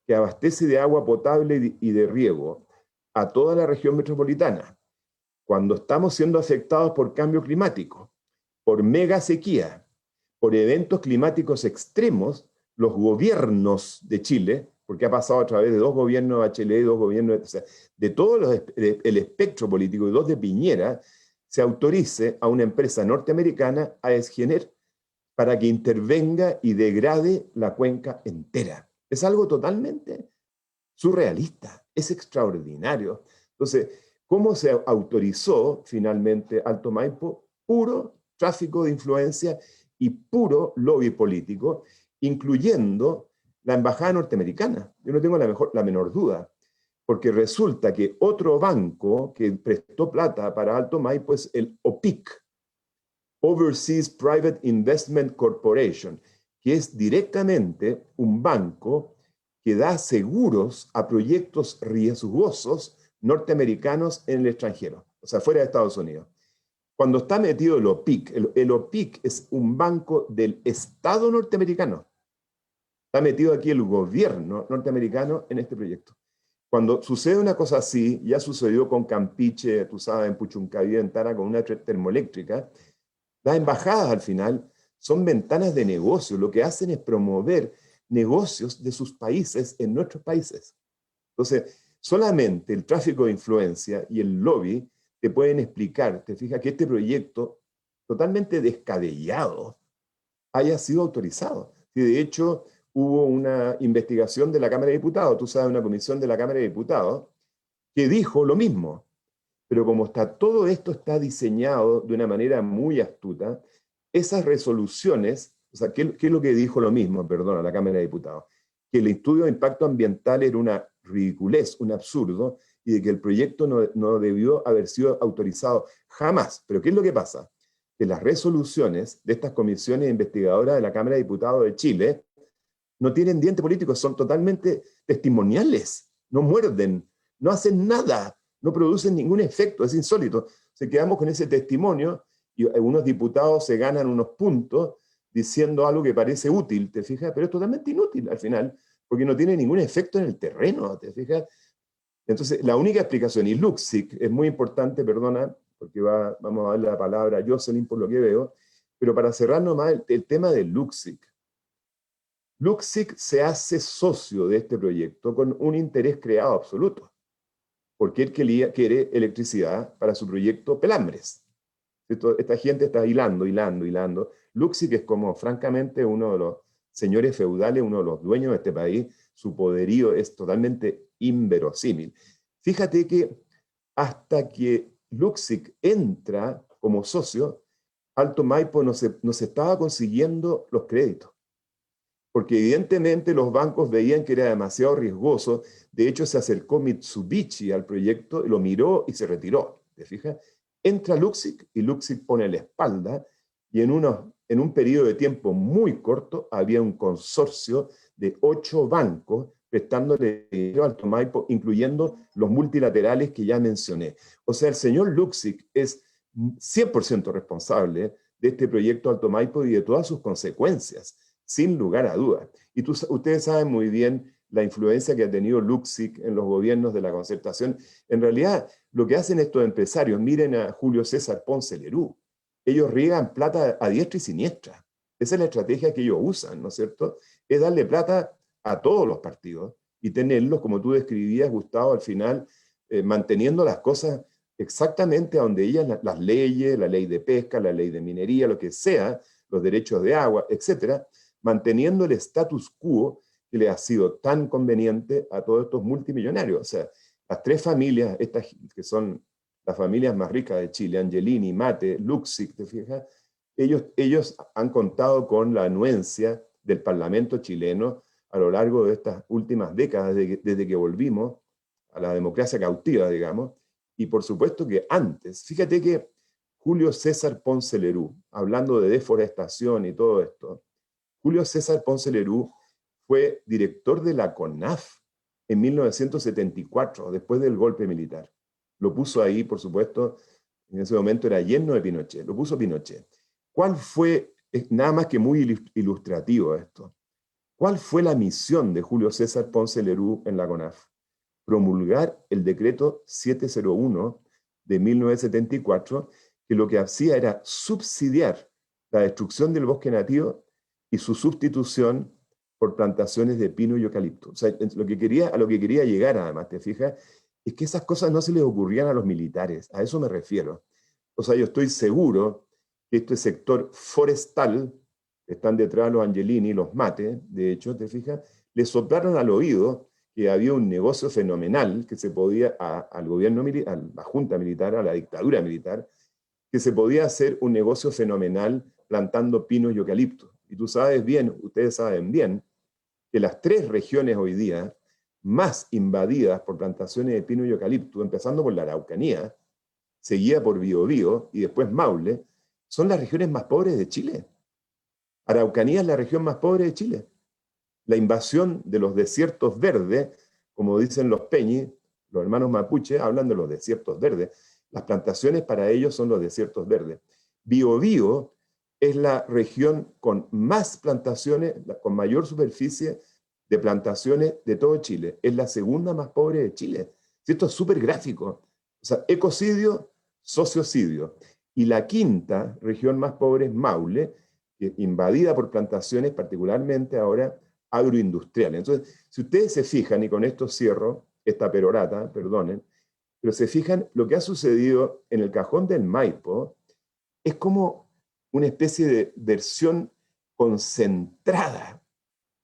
que abastece de agua potable y de riego a toda la región metropolitana, cuando estamos siendo afectados por cambio climático, por mega sequía, por eventos climáticos extremos, los gobiernos de Chile, porque ha pasado a través de 2 gobiernos de Bachelet, 2 gobiernos, o sea, de todo el espectro político y 2 de Piñera, se autorice a una empresa norteamericana, a Esgener, para que intervenga y degrade la cuenca entera? Es algo totalmente surrealista, es extraordinario. Entonces, ¿cómo se autorizó finalmente Alto Maipo? Puro tráfico de influencia y puro lobby político, incluyendo la embajada norteamericana. Yo no tengo la menor duda, porque resulta que otro banco que prestó plata para Alto Maipo es el OPIC, Overseas Private Investment Corporation, que es directamente un banco que da seguros a proyectos riesgosos norteamericanos en el extranjero, o sea, fuera de Estados Unidos. Cuando está metido el OPIC, el OPIC es un banco del Estado norteamericano. Está metido aquí el gobierno norteamericano en este proyecto. Cuando sucede una cosa así, ya sucedió con Campiche, tú sabes, en Puchuncaví, en Tara, con una termoeléctrica, las embajadas al final son ventanas de negocio. Lo que hacen es promover negocios de sus países en nuestros países. Entonces, solamente el tráfico de influencia y el lobby te pueden explicar, te fijas, que este proyecto totalmente descabellado haya sido autorizado. Y de hecho, hubo una investigación de la Cámara de Diputados, tú sabes, una comisión de la Cámara de Diputados, que dijo lo mismo. Pero como todo esto está diseñado de una manera muy astuta, esas resoluciones, o sea, ¿qué es lo que dijo lo mismo, perdón, a la Cámara de Diputados? Que el estudio de impacto ambiental era una ridiculez, un absurdo, y de que el proyecto no debió haber sido autorizado jamás. Pero ¿qué es lo que pasa? Que las resoluciones de estas comisiones investigadoras de la Cámara de Diputados de Chile no tienen diente político, son totalmente testimoniales, no muerden, no hacen nada, no producen ningún efecto, es insólito. Se quedamos con ese testimonio y algunos diputados se ganan unos puntos diciendo algo que parece útil, ¿te fijas? Pero es totalmente inútil al final, porque no tiene ningún efecto en el terreno, ¿te fijas? Entonces, la única explicación, y Lüksik es muy importante, perdona, porque vamos a darle la palabra a Jocelyn por lo que veo, pero para cerrar nomás el tema de Lüksik. Lüksik se hace socio de este proyecto con un interés creado absoluto, porque él quiere electricidad para su proyecto Pelambres. Esta gente está hilando. Lüksik es como, francamente, uno de los señores feudales, uno de los dueños de este país. Su poderío es totalmente inverosímil. Fíjate que hasta que Lüksik entra como socio, Alto Maipo no se estaba consiguiendo los créditos, porque evidentemente los bancos veían que era demasiado riesgoso. De hecho, se acercó Mitsubishi al proyecto, lo miró y se retiró. ¿Te fijas? Entra Lüksik y Lüksik pone la espalda, y en un periodo de tiempo muy corto había un consorcio de 8 bancos prestándole dinero al Alto Maipo, incluyendo los multilaterales que ya mencioné. O sea, el señor Lüksik es 100% responsable de este proyecto Alto Maipo y de todas sus consecuencias, sin lugar a dudas. Y ustedes saben muy bien la influencia que ha tenido Lüksik en los gobiernos de la concertación. En realidad, lo que hacen estos empresarios, miren a Julio César Ponce Lerú, ellos riegan plata a diestra y siniestra. Esa es la estrategia que ellos usan, ¿no es cierto? Es darle plata a todos los partidos y tenerlos, como tú describías, Gustavo, al final, manteniendo las cosas exactamente a donde ellas, las leyes, la ley de pesca, la ley de minería, lo que sea, los derechos de agua, etcétera, manteniendo el status quo que le ha sido tan conveniente a todos estos multimillonarios. O sea, las 3 familias, estas que son las familias más ricas de Chile, Angelini, Mate, Lüksik, ¿te fijas? Ellos han contado con la anuencia del Parlamento chileno a lo largo de estas últimas décadas, desde que volvimos a la democracia cautiva, digamos, y por supuesto que antes. Fíjate que Julio César Ponce Lerú, hablando de deforestación y todo esto, Julio César Ponce Lerú fue director de la CONAF en 1974, después del golpe militar. Lo puso ahí, por supuesto, en ese momento era yerno de Pinochet, lo puso Pinochet. ¿Cuál fue, nada más que muy ilustrativo esto, cuál fue la misión de Julio César Ponce Lerú en la CONAF? Promulgar el decreto 701 de 1974, que lo que hacía era subsidiar la destrucción del bosque nativo y su sustitución por plantaciones de pino y eucalipto. O sea, a lo que quería llegar, además, ¿te fijas? Es que esas cosas no se les ocurrían a los militares, a eso me refiero. O sea, yo estoy seguro que este sector forestal, están detrás los Angelini, los Mate, de hecho, ¿te fijas? Les soplaron al oído que había un negocio fenomenal que se podía, al gobierno militar, a la junta militar, a la dictadura militar, que se podía hacer un negocio fenomenal plantando pinos y eucaliptos. Y tú sabes bien, ustedes saben bien, que las 3 regiones hoy día más invadidas por plantaciones de pino y eucalipto, empezando por la Araucanía, seguida por Biobío y después Maule, son las regiones más pobres de Chile. Araucanía es la región más pobre de Chile. La invasión de los desiertos verdes, como dicen los Peñi, los hermanos mapuche hablan de los desiertos verdes. Las plantaciones para ellos son los desiertos verdes. Biobío es la región con más plantaciones, con mayor superficie de plantaciones de todo Chile. Es la segunda más pobre de Chile. Esto es súper gráfico. O sea, ecocidio, sociocidio. Y la quinta región más pobre es Maule, invadida por plantaciones, particularmente ahora agroindustriales. Entonces, si ustedes se fijan, y con esto cierro esta perorata, perdonen, pero se fijan, lo que ha sucedido en el Cajón del Maipo es como una especie de versión concentrada,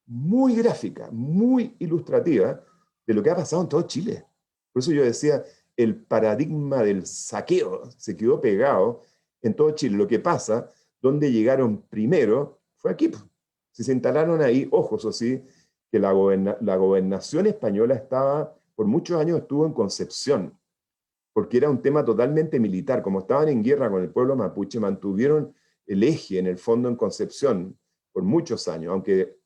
muy gráfica, muy ilustrativa de lo que ha pasado en todo Chile. Por eso yo decía, el paradigma del saqueo se quedó pegado en todo Chile. Lo que pasa, donde llegaron primero, fue aquí. Se instalaron ahí, ojos, así, que la gobernación española por muchos años estuvo en Concepción, porque era un tema totalmente militar. Como estaban en guerra con el pueblo mapuche, mantuvieron el eje, en el fondo, en Concepción por muchos años, aunque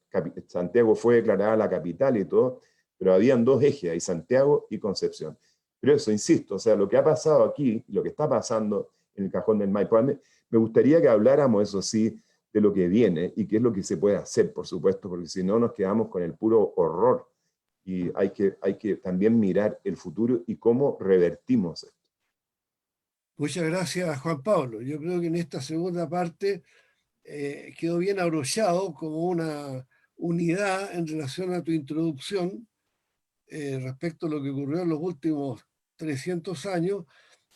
Santiago fue declarada la capital y todo, pero habían 2 ejes ahí, Santiago y Concepción. Pero eso, insisto, o sea, lo que ha pasado aquí, lo que está pasando en el Cajón del Maipo, me gustaría que habláramos, eso sí, de lo que viene y qué es lo que se puede hacer, por supuesto, porque si no nos quedamos con el puro horror. Y hay que también mirar el futuro y cómo revertimos esto. Muchas gracias, Juan Pablo. Yo creo que en esta segunda parte quedó bien abrochado como una unidad en relación a tu introducción respecto a lo que ocurrió en los últimos 300 años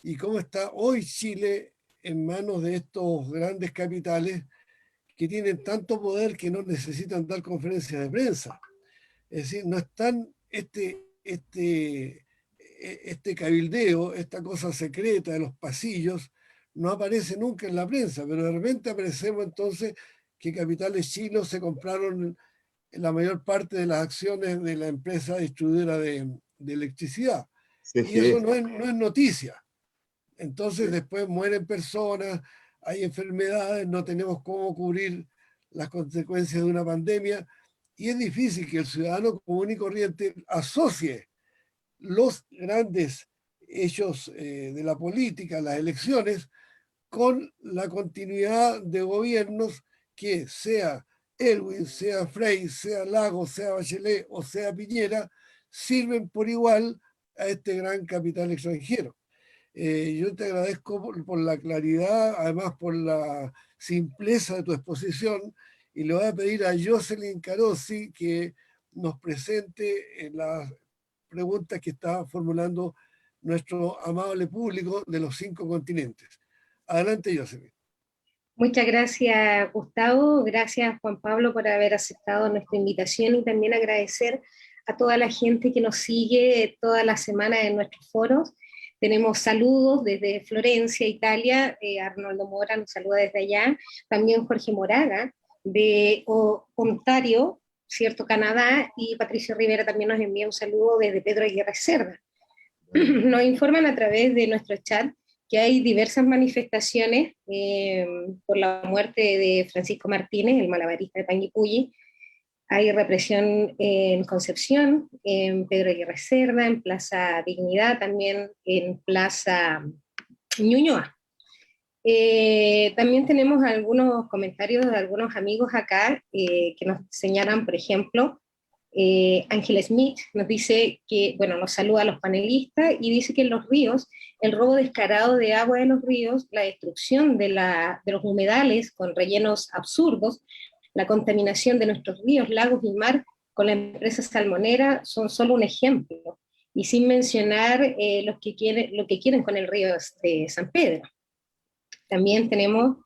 y cómo está hoy Chile en manos de estos grandes capitales que tienen tanto poder que no necesitan dar conferencias de prensa. Es decir, no están este cabildeo, esta cosa secreta de los pasillos, no aparece nunca en la prensa, pero de repente aparecemos entonces que capitales chinos se compraron la mayor parte de las acciones de la empresa distribuidora de electricidad. Y eso CGE. no es noticia. Entonces después mueren personas, hay enfermedades, no tenemos cómo cubrir las consecuencias de una pandemia y es difícil que el ciudadano común y corriente asocie los grandes hechos de la política, las elecciones, con la continuidad de gobiernos que sea Elwin, sea Frey, sea Lagos, sea Bachelet o sea Piñera, sirven por igual a este gran capital extranjero. Yo te agradezco por la claridad, además por la simpleza de tu exposición, y le voy a pedir a Jocelyn Carossi que nos presente las preguntas que está formulando nuestro amable público de los 5 continentes. Adelante, Jocelyn. Muchas gracias, Gustavo. Gracias, Juan Pablo, por haber aceptado nuestra invitación y también agradecer a toda la gente que nos sigue toda la semana en nuestros foros. Tenemos saludos desde Florencia, Italia. Arnoldo Mora nos saluda desde allá. También Jorge Moraga de Ontario, ¿cierto? Canadá. Y Patricio Rivera también nos envía un saludo desde Pedro Aguirre Cerda. Nos informan a través de nuestro chat que hay diversas manifestaciones por la muerte de Francisco Martínez, el malabarista de Panguipulli. Hay represión en Concepción, en Pedro Aguirre Cerda, en Plaza Dignidad, también en Plaza Ñuñoa. También tenemos algunos comentarios de algunos amigos acá que nos señalan, por ejemplo, Ángel Smith nos dice que, bueno, nos saluda a los panelistas y dice que en los ríos, el robo descarado de agua de los ríos, la destrucción de los humedales con rellenos absurdos, la contaminación de nuestros ríos, lagos y mar con la empresa salmonera son solo un ejemplo, y sin mencionar lo que quieren con el río de San Pedro. También tenemos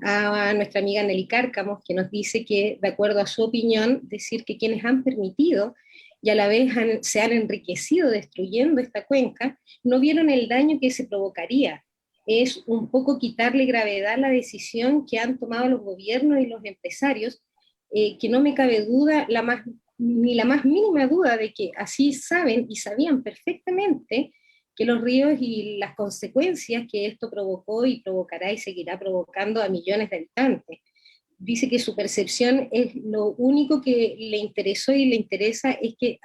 a nuestra amiga Nelly Cárcamos, que nos dice que, de acuerdo a su opinión, decir que quienes han permitido y a la vez se han enriquecido destruyendo esta cuenca, no vieron el daño que se provocaría. Es un poco quitarle gravedad a la decisión que han tomado los gobiernos y los empresarios, que no me cabe duda, ni la más mínima duda de que así saben y sabían perfectamente que los ríos y las consecuencias que esto provocó y provocará y seguirá provocando a millones de habitantes. Dice que su percepción es lo único que le interesó y le interesa es que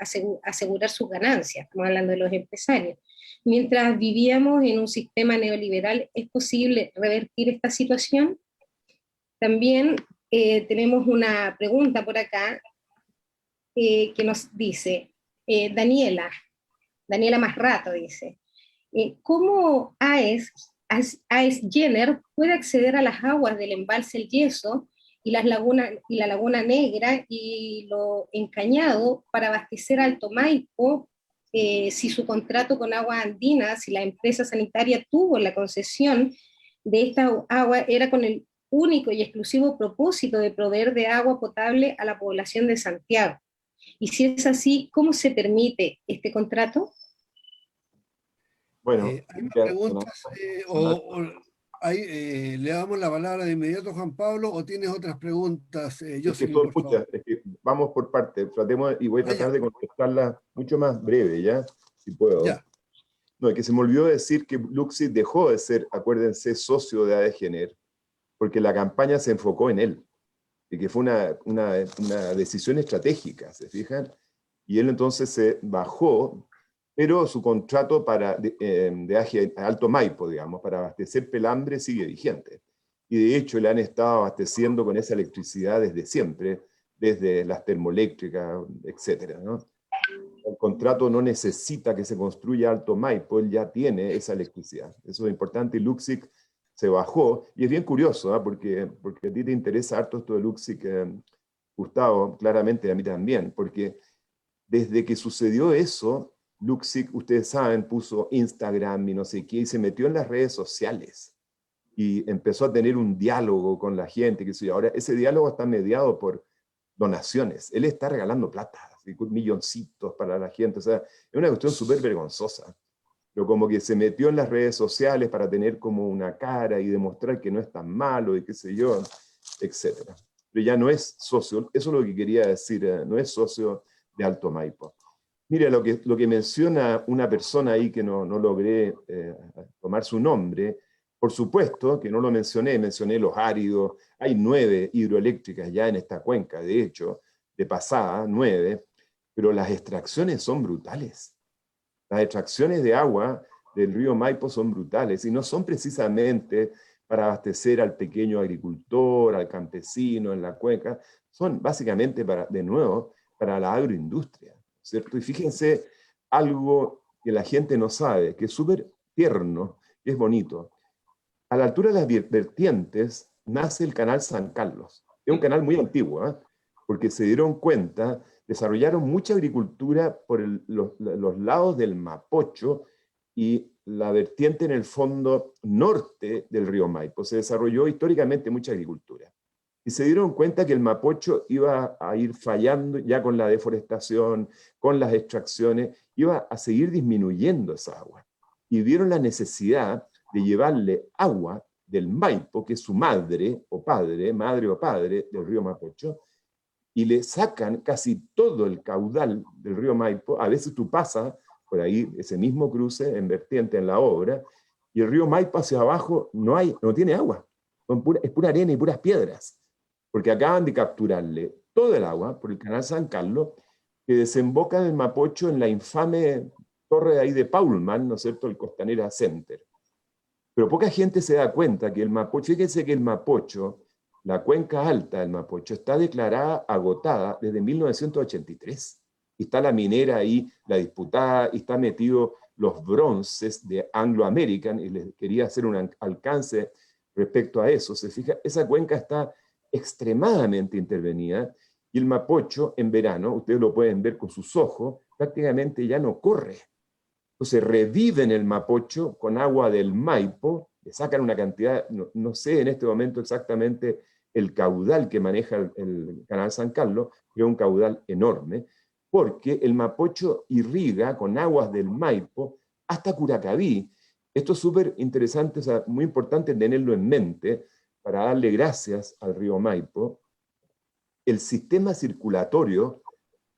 asegurar sus ganancias, estamos hablando de los empresarios. Mientras vivíamos en un sistema neoliberal, ¿es posible revertir esta situación? También tenemos una pregunta por acá que nos dice, Daniela Masrato dice, ¿cómo AES Jenner puede acceder a las aguas del embalse El Yeso y la Laguna Negra y lo Encañado para abastecer a Alto Maipo si su contrato con Agua Andina, si la empresa sanitaria tuvo la concesión de esta agua, era con el único y exclusivo propósito de proveer de agua potable a la población de Santiago? Y si es así, ¿cómo se permite este contrato? Bueno, ¿hay más preguntas le damos la palabra de inmediato a Juan Pablo o tienes otras preguntas, Jocelyn, por favor? Es que vamos por partes, tratemos y voy a tratar de contestarlas mucho más breve, ¿ya? Si puedo. Ya. No, es que se me olvidó decir que Luxit dejó de ser, acuérdense, socio de AES Jenner, porque la campaña se enfocó en él, y que fue una decisión estratégica, ¿se fijan? Y él entonces se bajó, pero su contrato de Alto Maipo, digamos, para abastecer Pelambre sigue vigente. y de hecho le han estado abasteciendo con esa electricidad desde siempre, desde las termoeléctricas, etcétera, ¿no? El contrato no necesita que se construya Alto Maipo, él ya tiene esa electricidad. Eso es importante, y Luxic se bajó, y es bien curioso, ¿eh? Porque a ti te interesa harto esto de Luxic, Gustavo, claramente a mí también, porque desde que sucedió eso, Luxic, ustedes saben, puso Instagram y no sé qué, y se metió en las redes sociales, y empezó a tener un diálogo con la gente, que ahora ese diálogo está mediado por donaciones, él está regalando plata, así, milloncitos para la gente, o sea, es una cuestión súper vergonzosa, pero como que se metió en las redes sociales para tener como una cara y demostrar que no es tan malo y qué sé yo, etcétera. Pero ya no es socio, eso es lo que quería decir, no es socio de Alto Maipo. Mira, lo que menciona una persona ahí que no logré tomar su nombre, por supuesto que no lo mencioné los áridos, hay 9 hidroeléctricas ya en esta cuenca, de hecho, de pasada, 9, pero las extracciones son brutales. Las extracciones de agua del río Maipo son brutales y no son precisamente para abastecer al pequeño agricultor, al campesino en la cuenca, son básicamente, de nuevo, para la agroindustria, ¿cierto? Y fíjense algo que la gente no sabe, que es súper tierno, que es bonito. A la altura de las vertientes nace el canal San Carlos. Es un canal muy antiguo, ¿eh? Porque se dieron cuenta, desarrollaron mucha agricultura por los lados del Mapocho y la vertiente en el fondo norte del río Maipo. Se desarrolló históricamente mucha agricultura. Y se dieron cuenta que el Mapocho iba a ir fallando ya con la deforestación, con las extracciones, iba a seguir disminuyendo esa agua. Y vieron la necesidad de llevarle agua del Maipo, que es su madre o padre del río Mapocho, y le sacan casi todo el caudal del río Maipo. A veces tú pasas por ahí ese mismo cruce en vertiente en la obra, y el río Maipo hacia abajo no tiene agua, es pura arena y puras piedras, porque acaban de capturarle todo el agua por el canal San Carlos, que desemboca en el Mapocho en la infame torre de ahí de Paulman, ¿no es cierto?, el Costanera Center. Pero poca gente se da cuenta que el Mapocho, fíjense que el Mapocho, la cuenca alta del Mapocho, está declarada agotada desde 1983. Y está la minera ahí, la disputada, y está metido los bronces de Anglo American, y les quería hacer un alcance respecto a eso. Se fija, esa cuenca está extremadamente intervenida, y el Mapocho en verano, ustedes lo pueden ver con sus ojos, prácticamente ya no corre. Entonces reviven el Mapocho con agua del Maipo, le sacan una cantidad, no sé en este momento exactamente el caudal que maneja el canal San Carlos, pero es un caudal enorme, porque el Mapocho irriga con aguas del Maipo hasta Curacaví. Esto es súper interesante, o sea, muy importante tenerlo en mente para darle gracias al río Maipo. El sistema circulatorio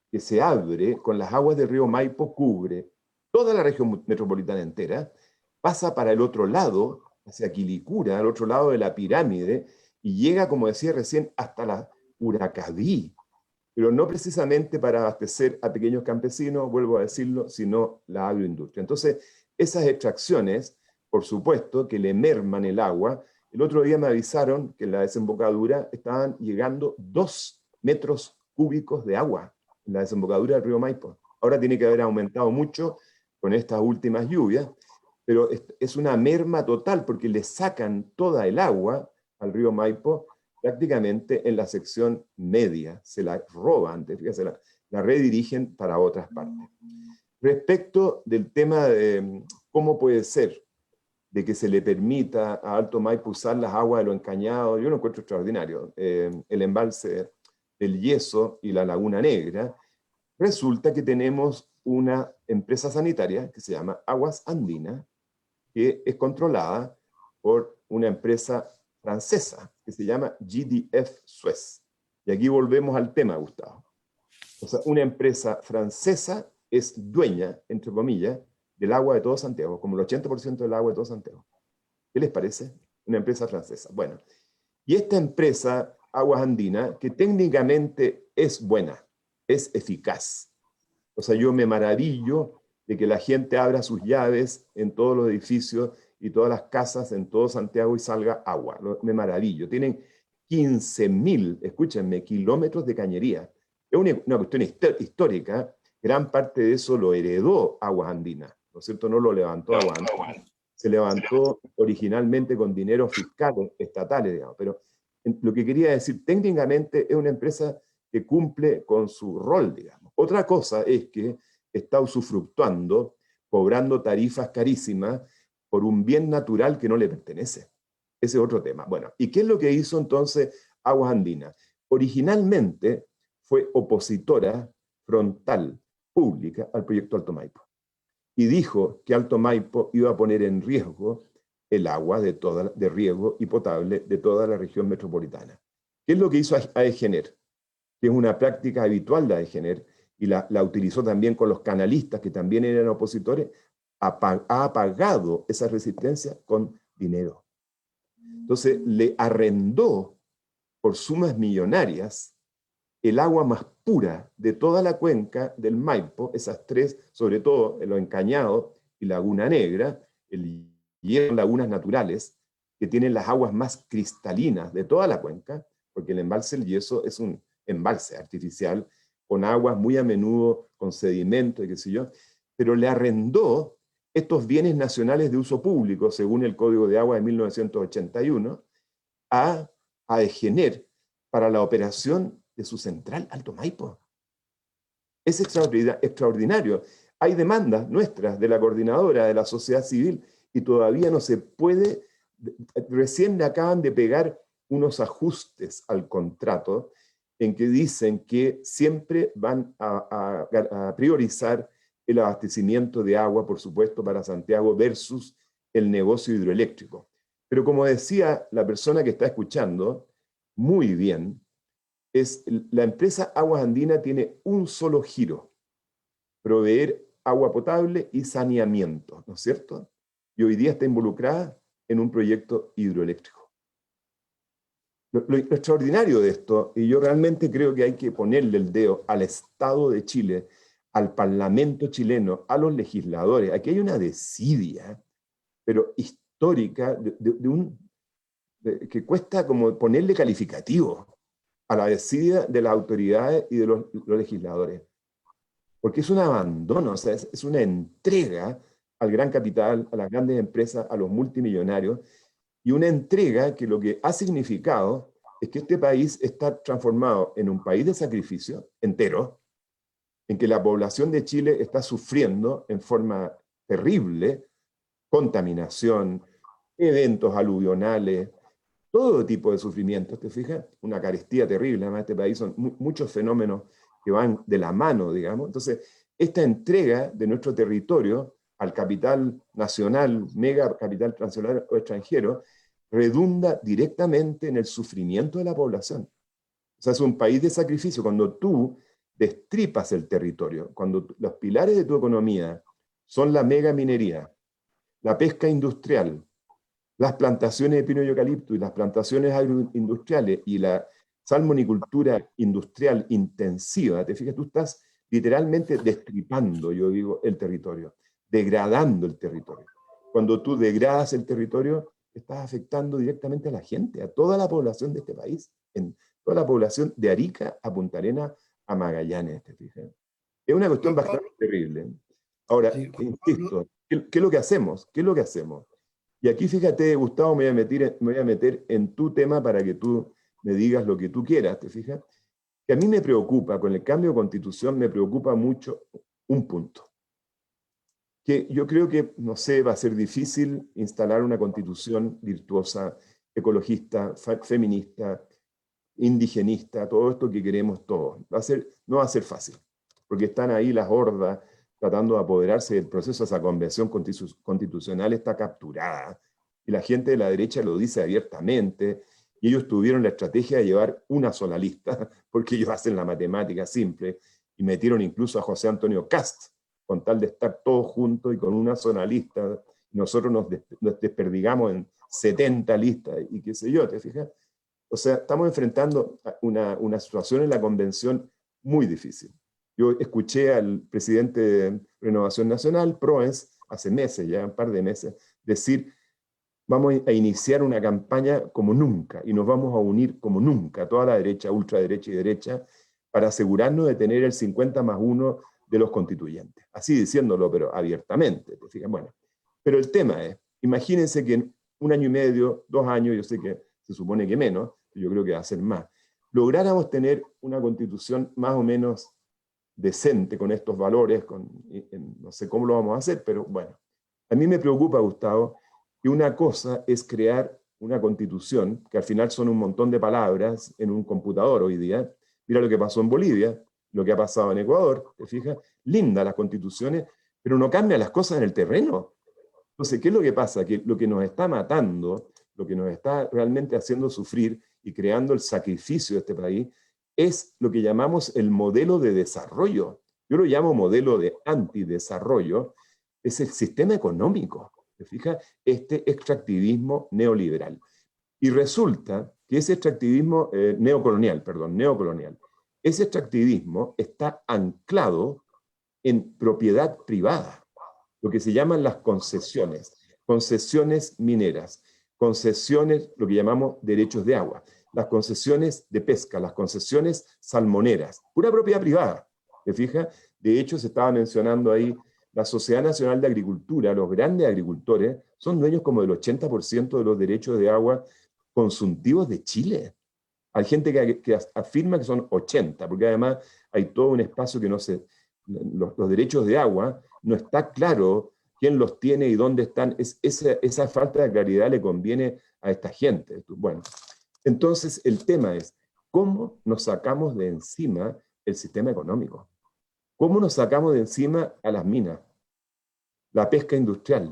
que se abre con las aguas del río Maipo cubre toda la región metropolitana entera, pasa para el otro lado, hacia Quilicura, al otro lado de la pirámide, y llega, como decía recién, hasta la Curacaví, pero no precisamente para abastecer a pequeños campesinos, vuelvo a decirlo, sino la agroindustria. Entonces, esas extracciones, por supuesto, que le merman el agua. El otro día me avisaron que en la desembocadura estaban llegando 2 metros cúbicos de agua en la desembocadura del río Maipo. Ahora tiene que haber aumentado mucho con estas últimas lluvias, pero es una merma total porque le sacan toda el agua al río Maipo prácticamente en la sección media, se la roban, fíjate, la redirigen para otras partes. Respecto del tema de cómo puede ser de que se le permita a Alto Maipo usar las aguas de los encañados, yo lo encuentro extraordinario. El embalse del Yeso y la Laguna Negra, resulta que tenemos una empresa sanitaria que se llama Aguas Andinas, que es controlada por una empresa francesa que se llama GDF Suez. Y aquí volvemos al tema, Gustavo. O sea, una empresa francesa es dueña, entre comillas, del agua de todo Santiago, como el 80% del agua de todo Santiago. ¿Qué les parece? Una empresa francesa. Bueno, y esta empresa, Aguas Andinas, que técnicamente es buena, es eficaz. O sea, yo me maravillo de que la gente abra sus llaves en todos los edificios y todas las casas en todo Santiago y salga agua. Me maravillo. Tienen 15.000, escúchenme, kilómetros de cañería. Es una cuestión histórica. Gran parte de eso lo heredó Aguas Andinas, ¿no es cierto? No lo levantó Aguas Andinas. Se levantó originalmente con dinero fiscales, estatales, digamos. Pero lo que quería decir, técnicamente es una empresa que cumple con su rol, digamos. Otra cosa es que está usufructuando, cobrando tarifas carísimas por un bien natural que no le pertenece. Ese es otro tema. Bueno, ¿y qué es lo que hizo entonces Aguas Andinas? Originalmente fue opositora frontal, pública, al proyecto Alto Maipo. Y dijo que Alto Maipo iba a poner en riesgo el agua de riego y potable de toda la región metropolitana. ¿Qué es lo que hizo AEGENER? Que es una práctica habitual de AEGENER, y la utilizó también con los canalistas, que también eran opositores, ha apagado esa resistencia con dinero. Entonces le arrendó por sumas millonarias el agua más pura de toda la cuenca del Maipo, esas tres, sobre todo en los Encañados y Laguna Negra, el hierro, lagunas naturales, que tienen las aguas más cristalinas de toda la cuenca, porque el embalse del Yeso es un embalse artificial, con aguas muy a menudo, con sedimento y qué sé yo, pero le arrendó estos bienes nacionales de uso público, según el Código de Agua de 1981, a AEGENER para la operación de su central Alto Maipo. Es extraordinario. Hay demandas nuestras de la coordinadora, de la sociedad civil, y todavía no se puede, recién le acaban de pegar unos ajustes al contrato en que dicen que siempre van a priorizar el abastecimiento de agua, por supuesto, para Santiago versus el negocio hidroeléctrico. Pero como decía la persona que está escuchando, muy bien, la empresa Aguas Andinas tiene un solo giro: proveer agua potable y saneamiento, ¿no es cierto? Y hoy día está involucrada en un proyecto hidroeléctrico. Lo extraordinario de esto, y yo realmente creo que hay que ponerle el dedo al Estado de Chile, al Parlamento chileno, a los legisladores. Aquí hay una desidia, pero histórica, que cuesta como ponerle calificativo a la desidia de las autoridades y de los legisladores. Porque es un abandono, o sea, es una entrega al gran capital, a las grandes empresas, a los multimillonarios, y una entrega que lo que ha significado es que este país está transformado en un país de sacrificio entero, en que la población de Chile está sufriendo en forma terrible contaminación, eventos aluvionales, todo tipo de sufrimientos, ¿te fijas? Una carestía terrible, además este país son muchos fenómenos que van de la mano, digamos. Entonces, esta entrega de nuestro territorio al capital nacional, mega capital transnacional o extranjero, redunda directamente en el sufrimiento de la población. O sea, es un país de sacrificio. Cuando tú destripas el territorio, cuando los pilares de tu economía son la mega minería, la pesca industrial, las plantaciones de pino y eucalipto y las plantaciones agroindustriales y la salmonicultura industrial intensiva, te fijas, tú estás literalmente destripando, yo digo, el territorio, degradando el territorio. Cuando tú degradas el territorio, estás afectando directamente a la gente, a toda la población de este país, en toda la población de Arica a Punta Arenas a Magallanes, te fijas. Es una cuestión bastante terrible. Ahora, insisto, ¿qué es lo que hacemos? ¿Qué es lo que hacemos? Y aquí, fíjate, Gustavo, me voy a meter en tu tema para que tú me digas lo que tú quieras, ¿te fijas? Que a mí me preocupa, con el cambio de constitución, me preocupa mucho un punto. Que yo creo que, no sé, va a ser difícil instalar una constitución virtuosa, ecologista, feminista, indigenista, todo esto que queremos todos. No va a ser fácil, porque están ahí las hordas tratando de apoderarse del proceso. Esa convención constitucional está capturada, y la gente de la derecha lo dice abiertamente, y ellos tuvieron la estrategia de llevar una sola lista, porque ellos hacen la matemática simple, y metieron incluso a José Antonio Cast, con tal de estar todos juntos y con una sola lista. Nosotros nos desperdigamos en 70 listas, y qué sé yo, ¿te fijas? O sea, estamos enfrentando una situación en la convención muy difícil. Yo escuché al presidente de Renovación Nacional, Proens, hace meses, ya un par de meses, decir vamos a iniciar una campaña como nunca y nos vamos a unir como nunca, toda la derecha, ultraderecha y derecha, para asegurarnos de tener el 50+1 de los constituyentes. Así diciéndolo, pero abiertamente, ¿te fijas? Bueno, pero el tema es, imagínense que en 1 año y medio, 2 años, yo sé que se supone que menos, yo creo que va a ser más, lográramos tener una constitución más o menos decente con estos valores, no sé cómo lo vamos a hacer, pero bueno. A mí me preocupa, Gustavo, que una cosa es crear una constitución, que al final son un montón de palabras en un computador hoy día. Mira lo que pasó en Bolivia, lo que ha pasado en Ecuador, ¿te fijas? Lindas las constituciones, pero no cambian las cosas en el terreno. Entonces, ¿qué es lo que pasa? Que lo que nos está matando, lo que nos está realmente haciendo sufrir y creando el sacrificio de este país, es lo que llamamos el modelo de desarrollo. Yo lo llamo modelo de antidesarrollo, es el sistema económico. ¿Te fijas? Este extractivismo neoliberal. Y resulta que ese extractivismo neocolonial, ese extractivismo está anclado en propiedad privada, lo que se llaman las concesiones mineras, concesiones, lo que llamamos derechos de agua, las concesiones de pesca, las concesiones salmoneras, pura propiedad privada. ¿Te fijas? De hecho, se estaba mencionando ahí la Sociedad Nacional de Agricultura, los grandes agricultores, son dueños como del 80% de los derechos de agua consultivos de Chile. Hay gente que afirma que son 80, porque además hay todo un espacio que no se... Los derechos de agua, no está claro quién los tiene y dónde están. Esa falta de claridad le conviene a esta gente. Bueno, entonces el tema es, ¿cómo nos sacamos de encima el sistema económico? ¿Cómo nos sacamos de encima a las minas, la pesca industrial,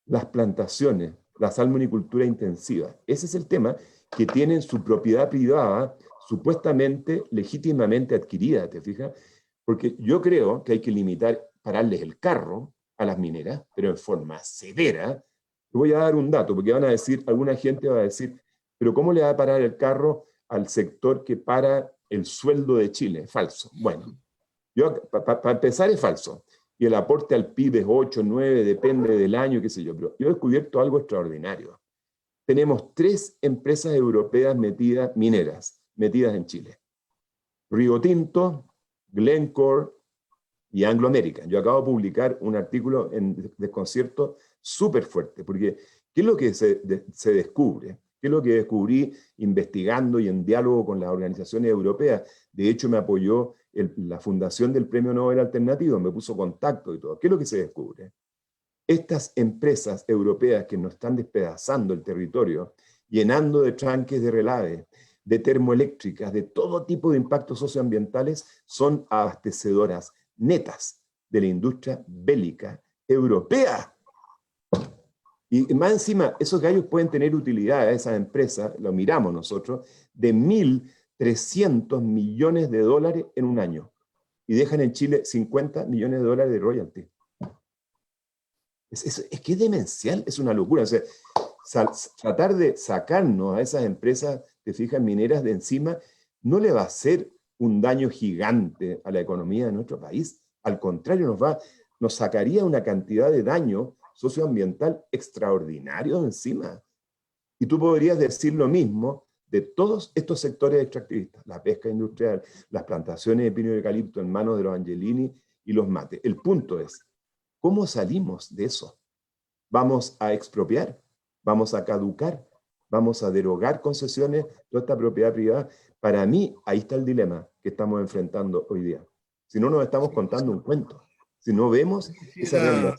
las plantaciones, la salmonicultura intensiva? Ese es el tema, que tienen su propiedad privada supuestamente, legítimamente adquirida, ¿te fijas? Porque yo creo que hay que limitar, pararles el carro a las mineras, pero en forma severa. Te voy a dar un dato, porque van a decir, alguna gente va a decir, pero ¿cómo le va a parar el carro al sector que para el sueldo de Chile? Falso. Bueno, para empezar es falso. Y el aporte al PIB es 8, 9, depende del año, qué sé yo. Pero yo he descubierto algo extraordinario. Tenemos 3 empresas europeas mineras metidas en Chile. Río Tinto, Glencore y Anglo American. Yo acabo de publicar un artículo en Desconcierto súper fuerte, porque ¿qué es lo que se descubre? ¿Qué es lo que descubrí investigando y en diálogo con las organizaciones europeas? De hecho, me apoyó la fundación del Premio Nobel Alternativo, me puso contacto y todo. ¿Qué es lo que se descubre? Estas empresas europeas que nos están despedazando el territorio, llenando de tranques de relave, de termoeléctricas, de todo tipo de impactos socioambientales, son abastecedoras netas de la industria bélica europea. Y más encima, esos gallos pueden tener utilidad a esas empresas, lo miramos nosotros, de 1.300 millones de dólares en un año. Y dejan en Chile 50 millones de dólares de royalty. Es que es demencial, es una locura. O sea, tratar de sacarnos a esas empresas, te fijas, mineras de encima, no le va a hacer un daño gigante a la economía de nuestro país. Al contrario, nos sacaría una cantidad de daño socioambiental extraordinario de encima. Y tú podrías decir lo mismo de todos estos sectores extractivistas, la pesca industrial, las plantaciones de pino y eucalipto en manos de los Angelini y los Mates. El punto es, ¿cómo salimos de eso? ¿Vamos a expropiar? ¿Vamos a caducar? ¿Vamos a derogar concesiones, toda esta propiedad privada? Para mí, ahí está el dilema que estamos enfrentando hoy día. Si no nos estamos contando un cuento, si no vemos esa realidad.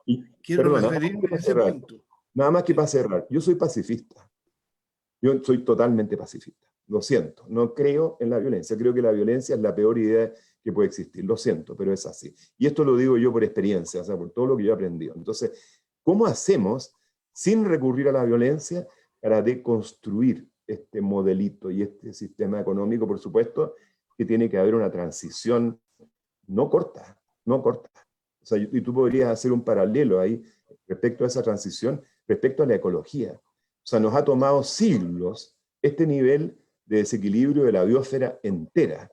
Y, quiero perdona, referirme a ese punto. Nada más que para cerrar, yo soy pacifista. Yo soy totalmente pacifista. Lo siento, no creo en la violencia. Creo que la violencia es la peor idea que puede existir. Lo siento, pero es así. Y esto lo digo yo por experiencia, o sea, por todo lo que yo he aprendido. Entonces, ¿cómo hacemos sin recurrir a la violencia para deconstruir este modelito y este sistema económico? Por supuesto que tiene que haber una transición no corta. O sea, y tú podrías hacer un paralelo ahí respecto a esa transición, respecto a la ecología. O sea, nos ha tomado siglos este nivel de desequilibrio de la biosfera entera.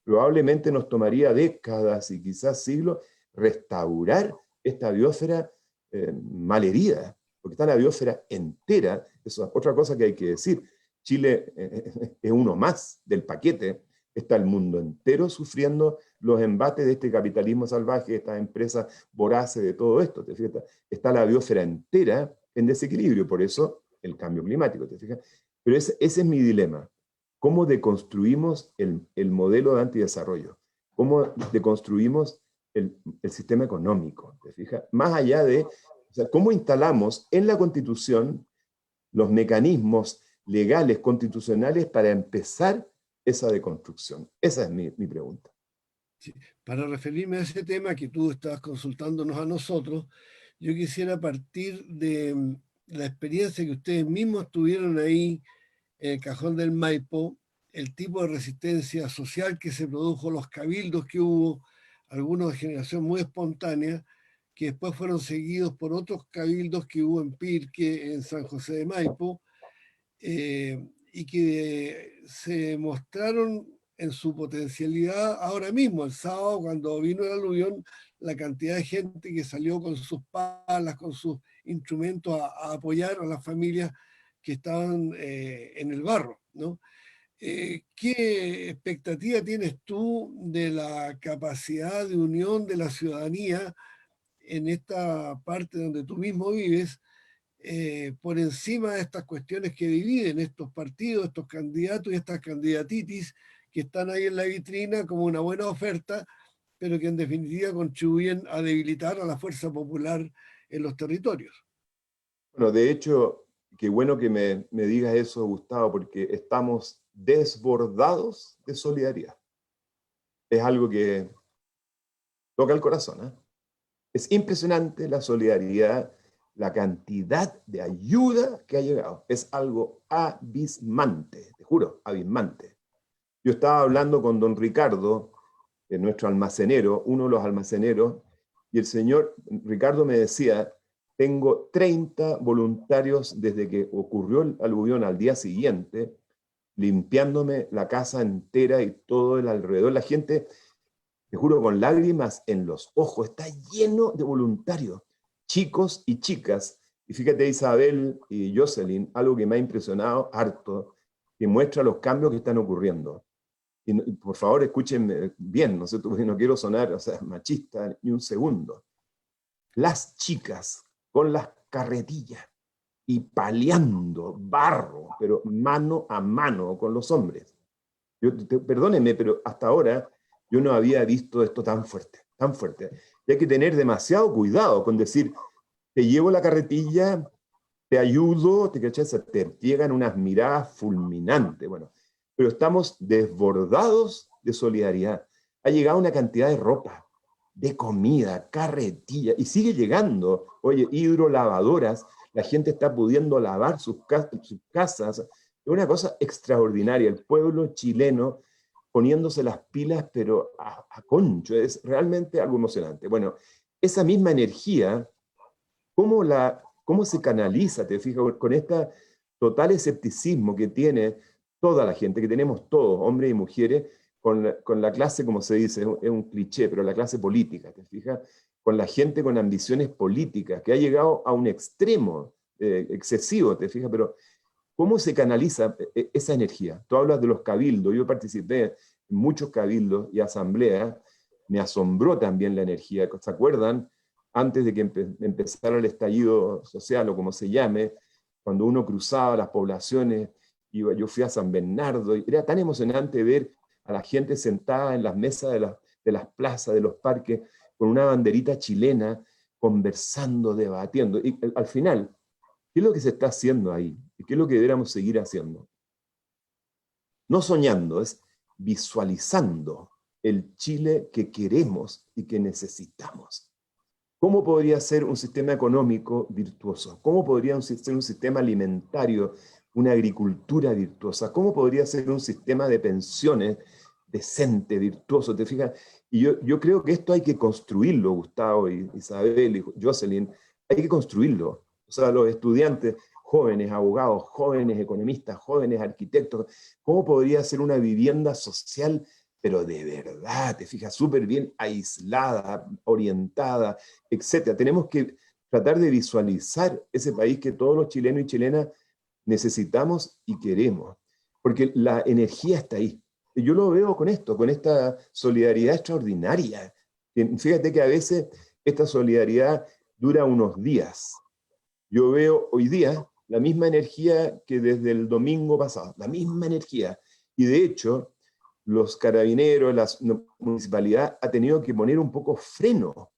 Probablemente nos tomaría décadas y quizás siglos restaurar esta biosfera malherida, porque está la biosfera entera. Eso es otra cosa que hay que decir. Chile es uno más del paquete. Está el mundo entero sufriendo los embates de este capitalismo salvaje, de estas empresas voraces, de todo esto. ¿Te fijas? Está la biosfera entera en desequilibrio, por eso el cambio climático. ¿Te fijas? Pero ese es mi dilema. ¿Cómo deconstruimos el modelo de antidesarrollo? ¿Cómo deconstruimos el sistema económico? ¿Te fijas? Más allá de, o sea, ¿cómo instalamos en la Constitución los mecanismos legales, constitucionales, para empezar esa deconstrucción? Esa es mi pregunta. Sí. Para referirme a ese tema que tú estabas consultándonos a nosotros, yo quisiera partir de la experiencia que ustedes mismos tuvieron ahí en el Cajón del Maipo, el tipo de resistencia social que se produjo, los cabildos que hubo, algunos de generación muy espontánea, que después fueron seguidos por otros cabildos que hubo en Pirque, en San José de Maipo, y que se mostraron en su potencialidad ahora mismo, el sábado, cuando vino el aluvión, la cantidad de gente que salió con sus palas, con sus instrumentos a apoyar a las familias que estaban en el barro, ¿no? ¿Qué expectativa tienes tú de la capacidad de unión de la ciudadanía en esta parte donde tú mismo vives, por encima de estas cuestiones que dividen estos partidos, estos candidatos y estas candidatitis que están ahí en la vitrina como una buena oferta, pero que en definitiva contribuyen a debilitar a la fuerza popular en los territorios? Bueno, de hecho, qué bueno que me digas eso, Gustavo, porque estamos desbordados de solidaridad. Es algo que toca el corazón, ¿eh? Es impresionante la solidaridad, la cantidad de ayuda que ha llegado. Es algo abismante, te juro, abismante. Yo estaba hablando con don Ricardo, nuestro almacenero, uno de los almaceneros, y el señor Ricardo me decía, tengo 30 voluntarios desde que ocurrió el aluvión al día siguiente, limpiándome la casa entera y todo el alrededor. La gente, te juro, con lágrimas en los ojos, está lleno de voluntarios, chicos y chicas. Y fíjate, Isabel y Jocelyn, algo que me ha impresionado harto, que muestra los cambios que están ocurriendo. Y por favor, escúchenme bien, no sé, no quiero sonar, o sea, machista ni un segundo. Las chicas con las carretillas y paleando barro, pero mano a mano con los hombres. Perdónenme, pero hasta ahora yo no había visto esto tan fuerte, tan fuerte. Y hay que tener demasiado cuidado con decir, te llevo la carretilla, te ayudo, te llegan unas miradas fulminantes. Bueno, pero estamos desbordados de solidaridad. Ha llegado una cantidad de ropa, de comida, carretilla, y sigue llegando, oye, hidrolavadoras, la gente está pudiendo lavar sus casas. Es una cosa extraordinaria, el pueblo chileno poniéndose las pilas, pero a concho, es realmente algo emocionante. Bueno, esa misma energía, ¿cómo se canaliza, te fijas, con este total escepticismo que tiene toda la gente, que tenemos todos, hombres y mujeres, con la clase, como se dice, es un cliché, pero la clase política, ¿te fijas? Con la gente con ambiciones políticas, que ha llegado a un extremo excesivo, ¿te fijas? Pero ¿cómo se canaliza esa energía? Tú hablas de los cabildos, yo participé en muchos cabildos y asambleas, me asombró también la energía, ¿se acuerdan? Antes de que empezara el estallido social, o como se llame, cuando uno cruzaba las poblaciones, yo fui a San Bernardo, y era tan emocionante ver a la gente sentada en las mesas de las plazas, de los parques, con una banderita chilena, conversando, debatiendo. Y al final, ¿qué es lo que se está haciendo ahí? ¿Y qué es lo que deberíamos seguir haciendo? No soñando, es visualizando el Chile que queremos y que necesitamos. ¿Cómo podría ser un sistema económico virtuoso? ¿Cómo podría ser un sistema alimentario, una agricultura virtuosa? ¿Cómo podría ser un sistema de pensiones decente, virtuoso? ¿Te fijas? Y yo creo que esto hay que construirlo, Gustavo, y Isabel y Jocelyn, hay que construirlo. O sea, los estudiantes, jóvenes abogados, jóvenes economistas, jóvenes arquitectos, ¿cómo podría ser una vivienda social, pero de verdad, te fijas, súper bien aislada, orientada, etcétera? Tenemos que tratar de visualizar ese país que todos los chilenos y chilenas necesitamos y queremos, porque la energía está ahí. Y yo lo veo con esto, con esta solidaridad extraordinaria. Fíjate que a veces esta solidaridad dura unos días. Yo veo hoy día la misma energía que desde el domingo pasado, la misma energía. Y de hecho, los carabineros, la municipalidad ha tenido que poner un poco freno,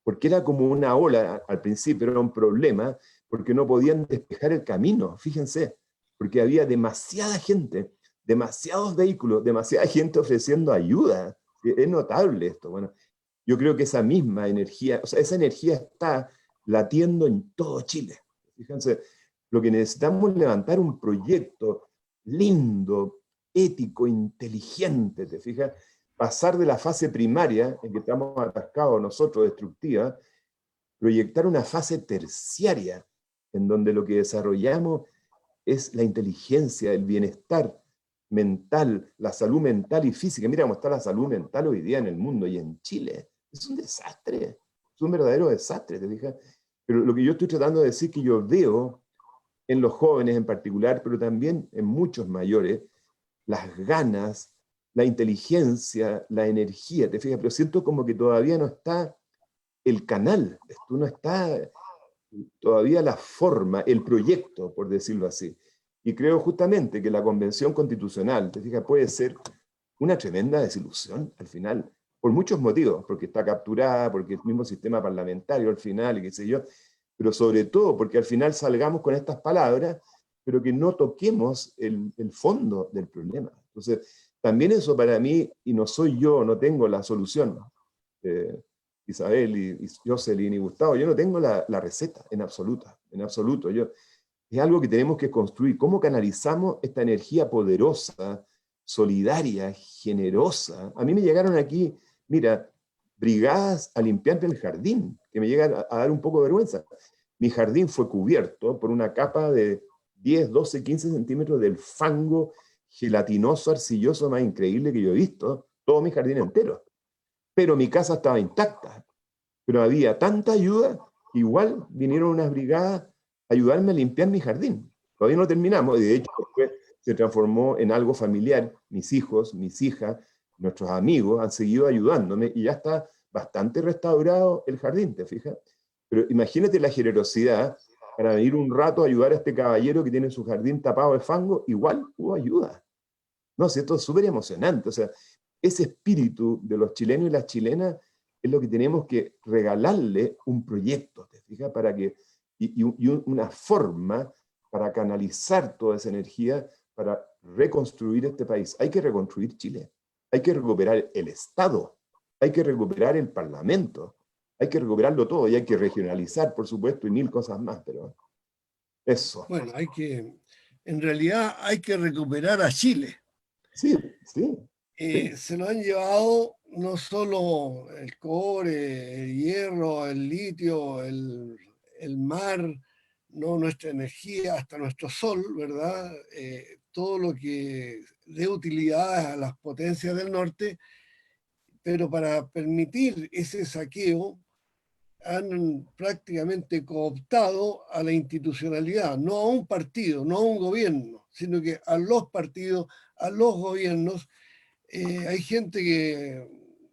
porque era como una ola, al principio era un problema, porque no podían despejar el camino, fíjense, porque había demasiada gente, demasiados vehículos, demasiada gente ofreciendo ayuda. Es notable esto. Bueno, yo creo que esa misma energía, o sea, esa energía está latiendo en todo Chile. Fíjense, lo que necesitamos es levantar un proyecto lindo, ético, inteligente, ¿te fijas? Pasar de la fase primaria, en que estamos atascados nosotros, destructiva, proyectar una fase terciaria, en donde lo que desarrollamos es la inteligencia, el bienestar mental, la salud mental y física. Mira cómo está la salud mental hoy día en el mundo y en Chile. Es un desastre, es un verdadero desastre, ¿te fijas? Pero lo que yo estoy tratando de decir que yo veo en los jóvenes en particular, pero también en muchos mayores, las ganas, la inteligencia, la energía, ¿te fijas? Pero siento como que todavía no está el canal, esto no está todavía la forma, el proyecto, por decirlo así. Y creo justamente que la Convención Constitucional, te fijas, puede ser una tremenda desilusión al final, por muchos motivos, porque está capturada, porque el mismo sistema parlamentario al final, y qué sé yo, pero sobre todo porque al final salgamos con estas palabras, pero que no toquemos el fondo del problema. Entonces, también eso para mí, y no soy yo, no tengo la solución, Isabel y Jocelyn y Gustavo, yo no tengo la receta en absoluto, en absoluto. Es algo que tenemos que construir. ¿Cómo canalizamos esta energía poderosa, solidaria, generosa? A mí me llegaron aquí, mira, brigadas a limpiarme el jardín, que me llegan a dar un poco de vergüenza. Mi jardín fue cubierto por una capa de 10, 12, 15 centímetros del fango gelatinoso, arcilloso más increíble que yo he visto, todo mi jardín entero. Pero mi casa estaba intacta. Pero había tanta ayuda que igual vinieron unas brigadas a ayudarme a limpiar mi jardín. Todavía no terminamos, y de hecho después se transformó en algo familiar. Mis hijos, mis hijas, nuestros amigos han seguido ayudándome y ya está bastante restaurado el jardín, ¿te fijas? Pero imagínate la generosidad para venir un rato a ayudar a este caballero que tiene su jardín tapado de fango, igual hubo ayuda. No, si esto es súper emocionante. O sea, ese espíritu de los chilenos y las chilenas es lo que tenemos que regalarle un proyecto, ¿te fijas? Para que, y una forma para canalizar toda esa energía para reconstruir este país. Hay que reconstruir Chile. Hay que recuperar el Estado. Hay que recuperar el Parlamento. Hay que recuperarlo todo y hay que regionalizar, por supuesto, y mil cosas más, pero eso. Bueno, en realidad hay que recuperar a Chile. Sí, sí, sí. Se lo han llevado no solo el cobre, el hierro, el litio, el mar, no nuestra energía, hasta nuestro sol, ¿verdad? Todo lo que dé utilidad a las potencias del norte, pero para permitir ese saqueo han prácticamente cooptado a la institucionalidad, no a un partido, no a un gobierno, sino que a los partidos, a los gobiernos. Hay gente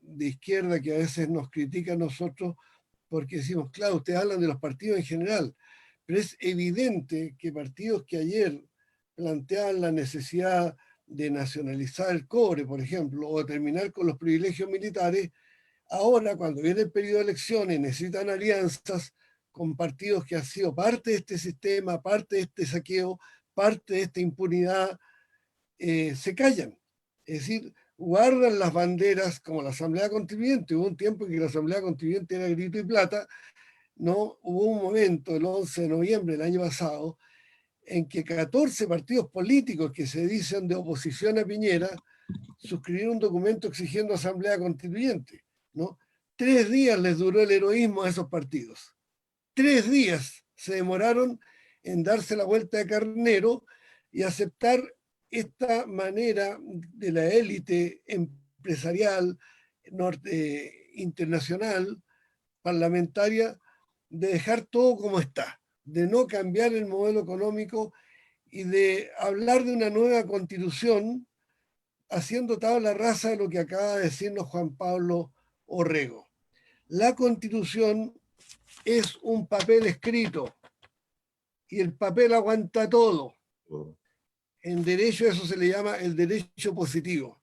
de izquierda que a veces nos critica a nosotros porque decimos, claro, ustedes hablan de los partidos en general, pero es evidente que partidos que ayer planteaban la necesidad de nacionalizar el cobre, por ejemplo, o de terminar con los privilegios militares, ahora cuando viene el periodo de elecciones necesitan alianzas con partidos que han sido parte de este sistema, parte de este saqueo, parte de esta impunidad, se callan. Es decir, guardan las banderas como la Asamblea Constituyente. Hubo un tiempo en que la Asamblea Constituyente era grito y plata, ¿no? Hubo un momento, el 11 de noviembre del año pasado, en que 14 partidos políticos que se dicen de oposición a Piñera suscribieron un documento exigiendo Asamblea Constituyente, ¿no? 3 días les duró el heroísmo a esos partidos. 3 días se demoraron en darse la vuelta de carnero y aceptar esta manera de la élite empresarial internacional, parlamentaria, de dejar todo como está, de no cambiar el modelo económico y de hablar de una nueva constitución haciendo tabla rasa de lo que acaba de decirnos Juan Pablo Orrego. La constitución es un papel escrito y el papel aguanta todo. En derecho eso se le llama el derecho positivo.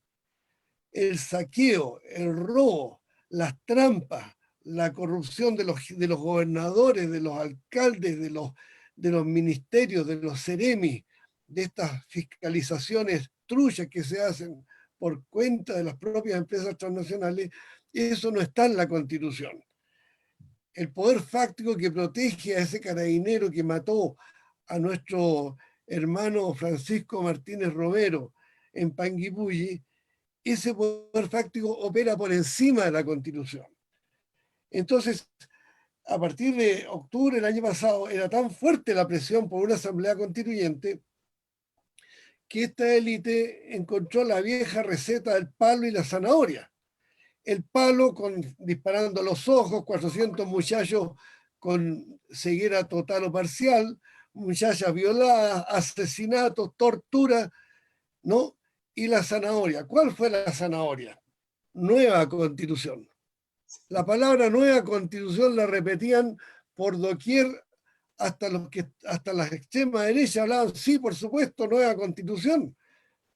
El saqueo, el robo, las trampas, la corrupción de los gobernadores, de los alcaldes, de los ministerios, de los seremis, de estas fiscalizaciones truchas que se hacen por cuenta de las propias empresas transnacionales, eso no está en la Constitución. El poder fáctico que protege a ese carabinero que mató a nuestro hermano Francisco Martínez Romero en Panguipulli, ese poder fáctico opera por encima de la Constitución. Entonces, a partir de octubre del año pasado, era tan fuerte la presión por una asamblea constituyente que esta élite encontró la vieja receta del palo y la zanahoria. El palo disparando los ojos, 400 muchachos con ceguera total o parcial, muchachas violadas, asesinatos, tortura, ¿no? Y la zanahoria. ¿Cuál fue la zanahoria? Nueva constitución. La palabra nueva constitución la repetían por doquier, hasta las extremas derechas hablaban, sí, por supuesto, nueva constitución,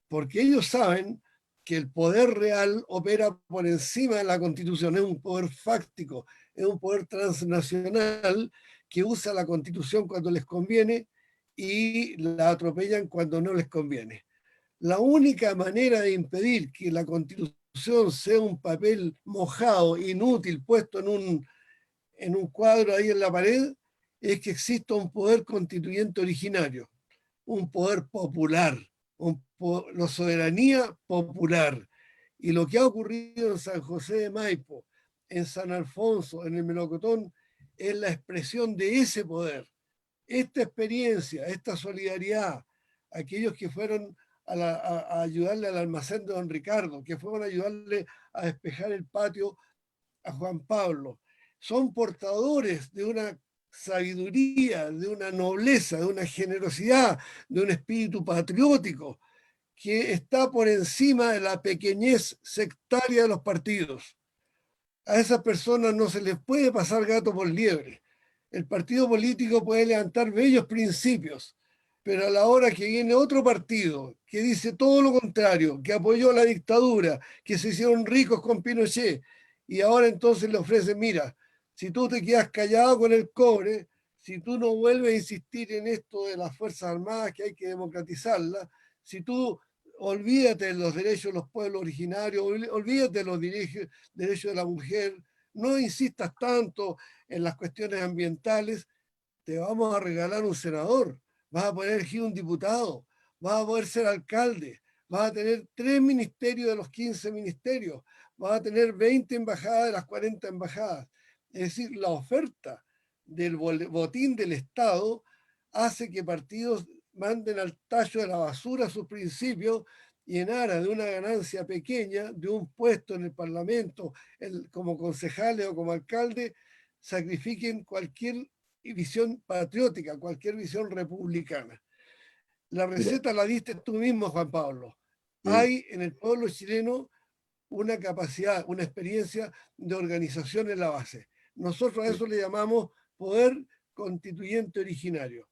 porque ellos saben que el poder real opera por encima de la constitución, es un poder fáctico, es un poder transnacional que usa la constitución cuando les conviene y la atropellan cuando no les conviene. La única manera de impedir que la constitución sea un papel mojado, inútil, puesto en un cuadro ahí en la pared, es que exista un poder constituyente originario, un poder popular, la soberanía popular. Y lo que ha ocurrido en San José de Maipo, en San Alfonso, en el Melocotón, es la expresión de ese poder. Esta experiencia, esta solidaridad, aquellos que fueron a ayudarle al almacén de don Ricardo, que fueron a ayudarle a despejar el patio a Juan Pablo, son portadores de una sabiduría, de una nobleza, de una generosidad, de un espíritu patriótico que está por encima de la pequeñez sectaria de los partidos. A esas personas no se les puede pasar gato por liebre. El partido político puede levantar bellos principios, pero a la hora que viene otro partido que dice todo lo contrario, que apoyó la dictadura, que se hicieron ricos con Pinochet, y ahora entonces le ofrecen, mira, si tú te quedas callado con el cobre, si tú no vuelves a insistir en esto de las Fuerzas Armadas, que hay que democratizarlas, si tú olvídate de los derechos de los pueblos originarios, olvídate de los derechos de la mujer, no insistas tanto en las cuestiones ambientales, te vamos a regalar un senador, vas a poder elegir un diputado, vas a poder ser alcalde, vas a tener 3 ministerios de los 15 ministerios, vas a tener 20 embajadas de las 40 embajadas. Es decir, la oferta del botín del Estado hace que partidos manden al tallo de la basura sus principios y en aras de una ganancia pequeña, de un puesto en el Parlamento como concejales o como alcalde, sacrifiquen cualquier visión patriótica, cualquier visión republicana. La receta la diste tú mismo, Juan Pablo. Sí. Hay en el pueblo chileno una capacidad, una experiencia de organización en la base. Nosotros a eso le llamamos poder constituyente originario.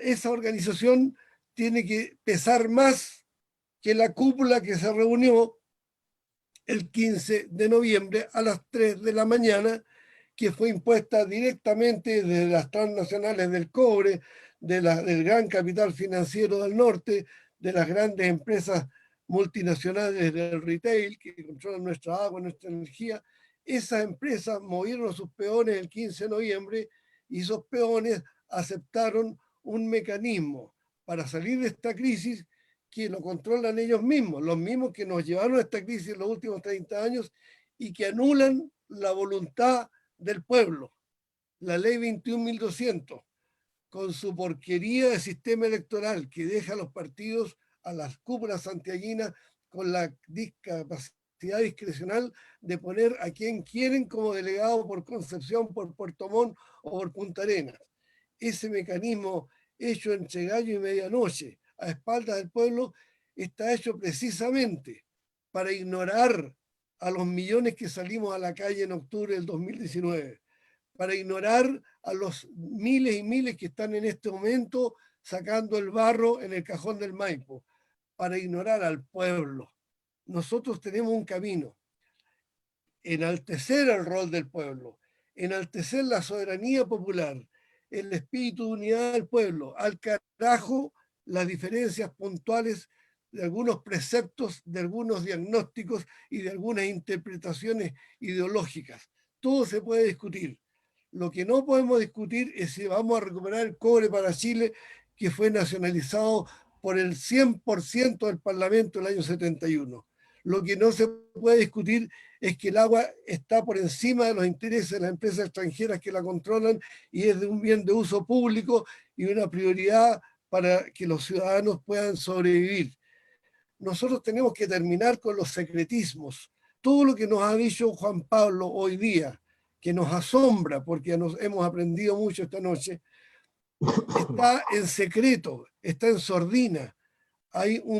Esa organización tiene que pesar más que la cúpula que se reunió el 15 de noviembre a las 3 de la mañana, que fue impuesta directamente desde las transnacionales del cobre, del gran capital financiero del norte, de las grandes empresas multinacionales del retail que controlan nuestra agua, nuestra energía. Esas empresas movieron a sus peones el 15 de noviembre y esos peones aceptaron un mecanismo para salir de esta crisis que lo controlan ellos mismos, los mismos que nos llevaron a esta crisis en los últimos 30 años y que anulan la voluntad del pueblo. La ley 21.200, con su porquería de sistema electoral que deja a los partidos, a las cúpulas santiaguinas, con la discapacidad capacidad discrecional de poner a quien quieren como delegado por Concepción, por Puerto Montt o por Punta Arenas. Ese mecanismo hecho entre gallo y medianoche, a espaldas del pueblo, está hecho precisamente para ignorar a los millones que salimos a la calle en octubre del 2019, para ignorar a los miles y miles que están en este momento sacando el barro en el cajón del Maipo, para ignorar al pueblo. Nosotros tenemos un camino: enaltecer el rol del pueblo, enaltecer la soberanía popular, el espíritu de unidad del pueblo, al carajo las diferencias puntuales de algunos preceptos, de algunos diagnósticos y de algunas interpretaciones ideológicas. Todo se puede discutir. Lo que no podemos discutir es si vamos a recuperar el cobre para Chile, que fue nacionalizado por el 100% del Parlamento en el año 71. Lo que no se puede discutir es que el agua está por encima de los intereses de las empresas extranjeras que la controlan y es de un bien de uso público y una prioridad para que los ciudadanos puedan sobrevivir. Nosotros tenemos que terminar con los secretismos. Todo lo que nos ha dicho Juan Pablo hoy día, que nos asombra porque nos hemos aprendido mucho esta noche, está en secreto, está en sordina.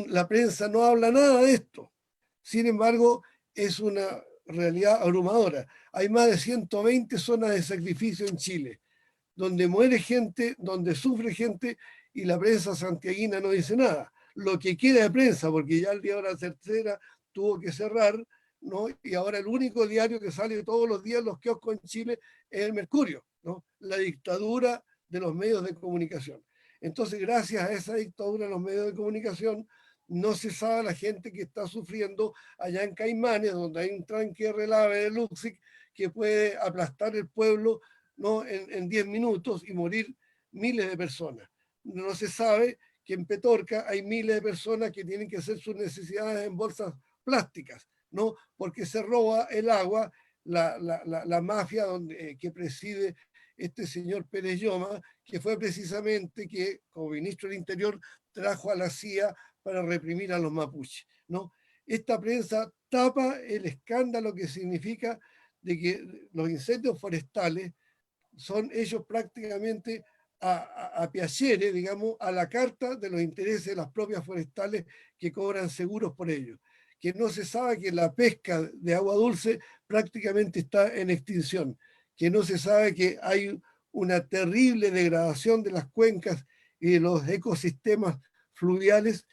La prensa no habla nada de esto. Sin embargo, es una realidad abrumadora. Hay más de 120 zonas de sacrificio en Chile, donde muere gente, donde sufre gente, y la prensa santiaguina no dice nada. Lo que queda de prensa, porque ya el día de la tercera tuvo que cerrar, ¿no? Y ahora el único diario que sale todos los días en los kioscos en Chile es el Mercurio, ¿no? La dictadura de los medios de comunicación. Entonces, gracias a esa dictadura de los medios de comunicación, no se sabe la gente que está sufriendo allá en Caimanes, donde hay un tranque relave de Luxic que puede aplastar el pueblo, ¿no? en 10 minutos y morir miles de personas. No se sabe que en Petorca hay miles de personas que tienen que hacer sus necesidades en bolsas plásticas, ¿no? Porque se roba el agua la mafia que preside este señor Pérez Lloma, que fue precisamente que, como ministro del Interior, trajo a la CIA para reprimir a los mapuches, ¿no? Esta prensa tapa el escándalo que significa de que los incendios forestales son hechos prácticamente a piacere, digamos, a la carta de los intereses de las propias forestales que cobran seguros por ello. Que no se sabe que la pesca de agua dulce prácticamente está en extinción, que no se sabe que hay una terrible degradación de las cuencas y de los ecosistemas fluviales,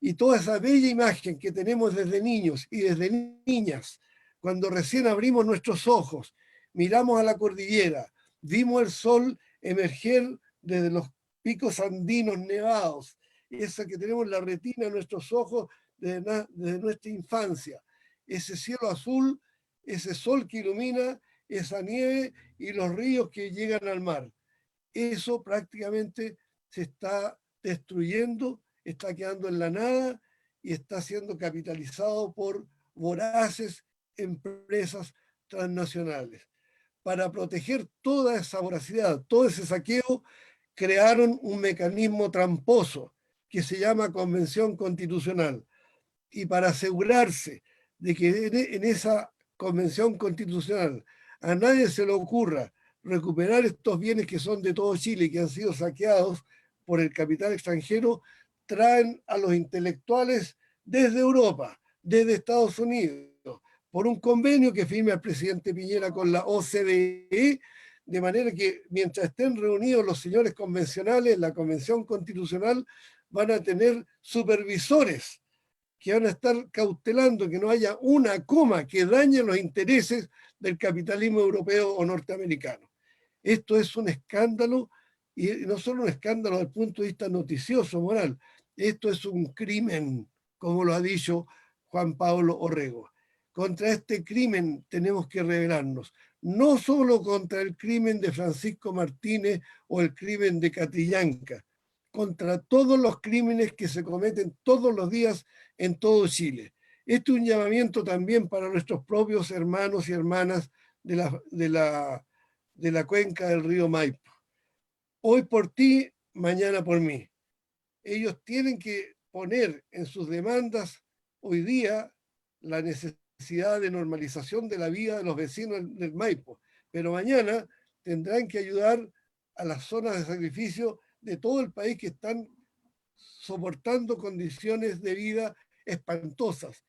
y toda esa bella imagen que tenemos desde niños y desde niñas, cuando recién abrimos nuestros ojos, miramos a la cordillera, vimos el sol emerger desde los picos andinos nevados, esa que tenemos en la retina de nuestros ojos desde nuestra infancia, ese cielo azul, ese sol que ilumina, esa nieve y los ríos que llegan al mar. Eso prácticamente se está destruyendo, está quedando en la nada y está siendo capitalizado por voraces empresas transnacionales. Para proteger toda esa voracidad, todo ese saqueo, crearon un mecanismo tramposo que se llama Convención Constitucional. Y para asegurarse de que en esa Convención Constitucional a nadie se le ocurra recuperar estos bienes que son de todo Chile y que han sido saqueados por el capital extranjero, traen a los intelectuales desde Europa, desde Estados Unidos, por un convenio que firma el presidente Piñera con la OCDE, de manera que mientras estén reunidos los señores convencionales, la Convención Constitucional, van a tener supervisores que van a estar cautelando que no haya una coma que dañe los intereses del capitalismo europeo o norteamericano. Esto es un escándalo, y no solo un escándalo desde el punto de vista noticioso, moral, esto es un crimen, como lo ha dicho Juan Pablo Orrego. Contra este crimen tenemos que rebelarnos, no solo contra el crimen de Francisco Martínez o el crimen de Catrillanca, contra todos los crímenes que se cometen todos los días en todo Chile. Este es un llamamiento también para nuestros propios hermanos y hermanas de la cuenca del río Maipo. Hoy por ti, mañana por mí. Ellos tienen que poner en sus demandas hoy día la necesidad necesidad de normalización de la vida de los vecinos del Maipo, pero mañana tendrán que ayudar a las zonas de sacrificio de todo el país que están soportando condiciones de vida espantosas.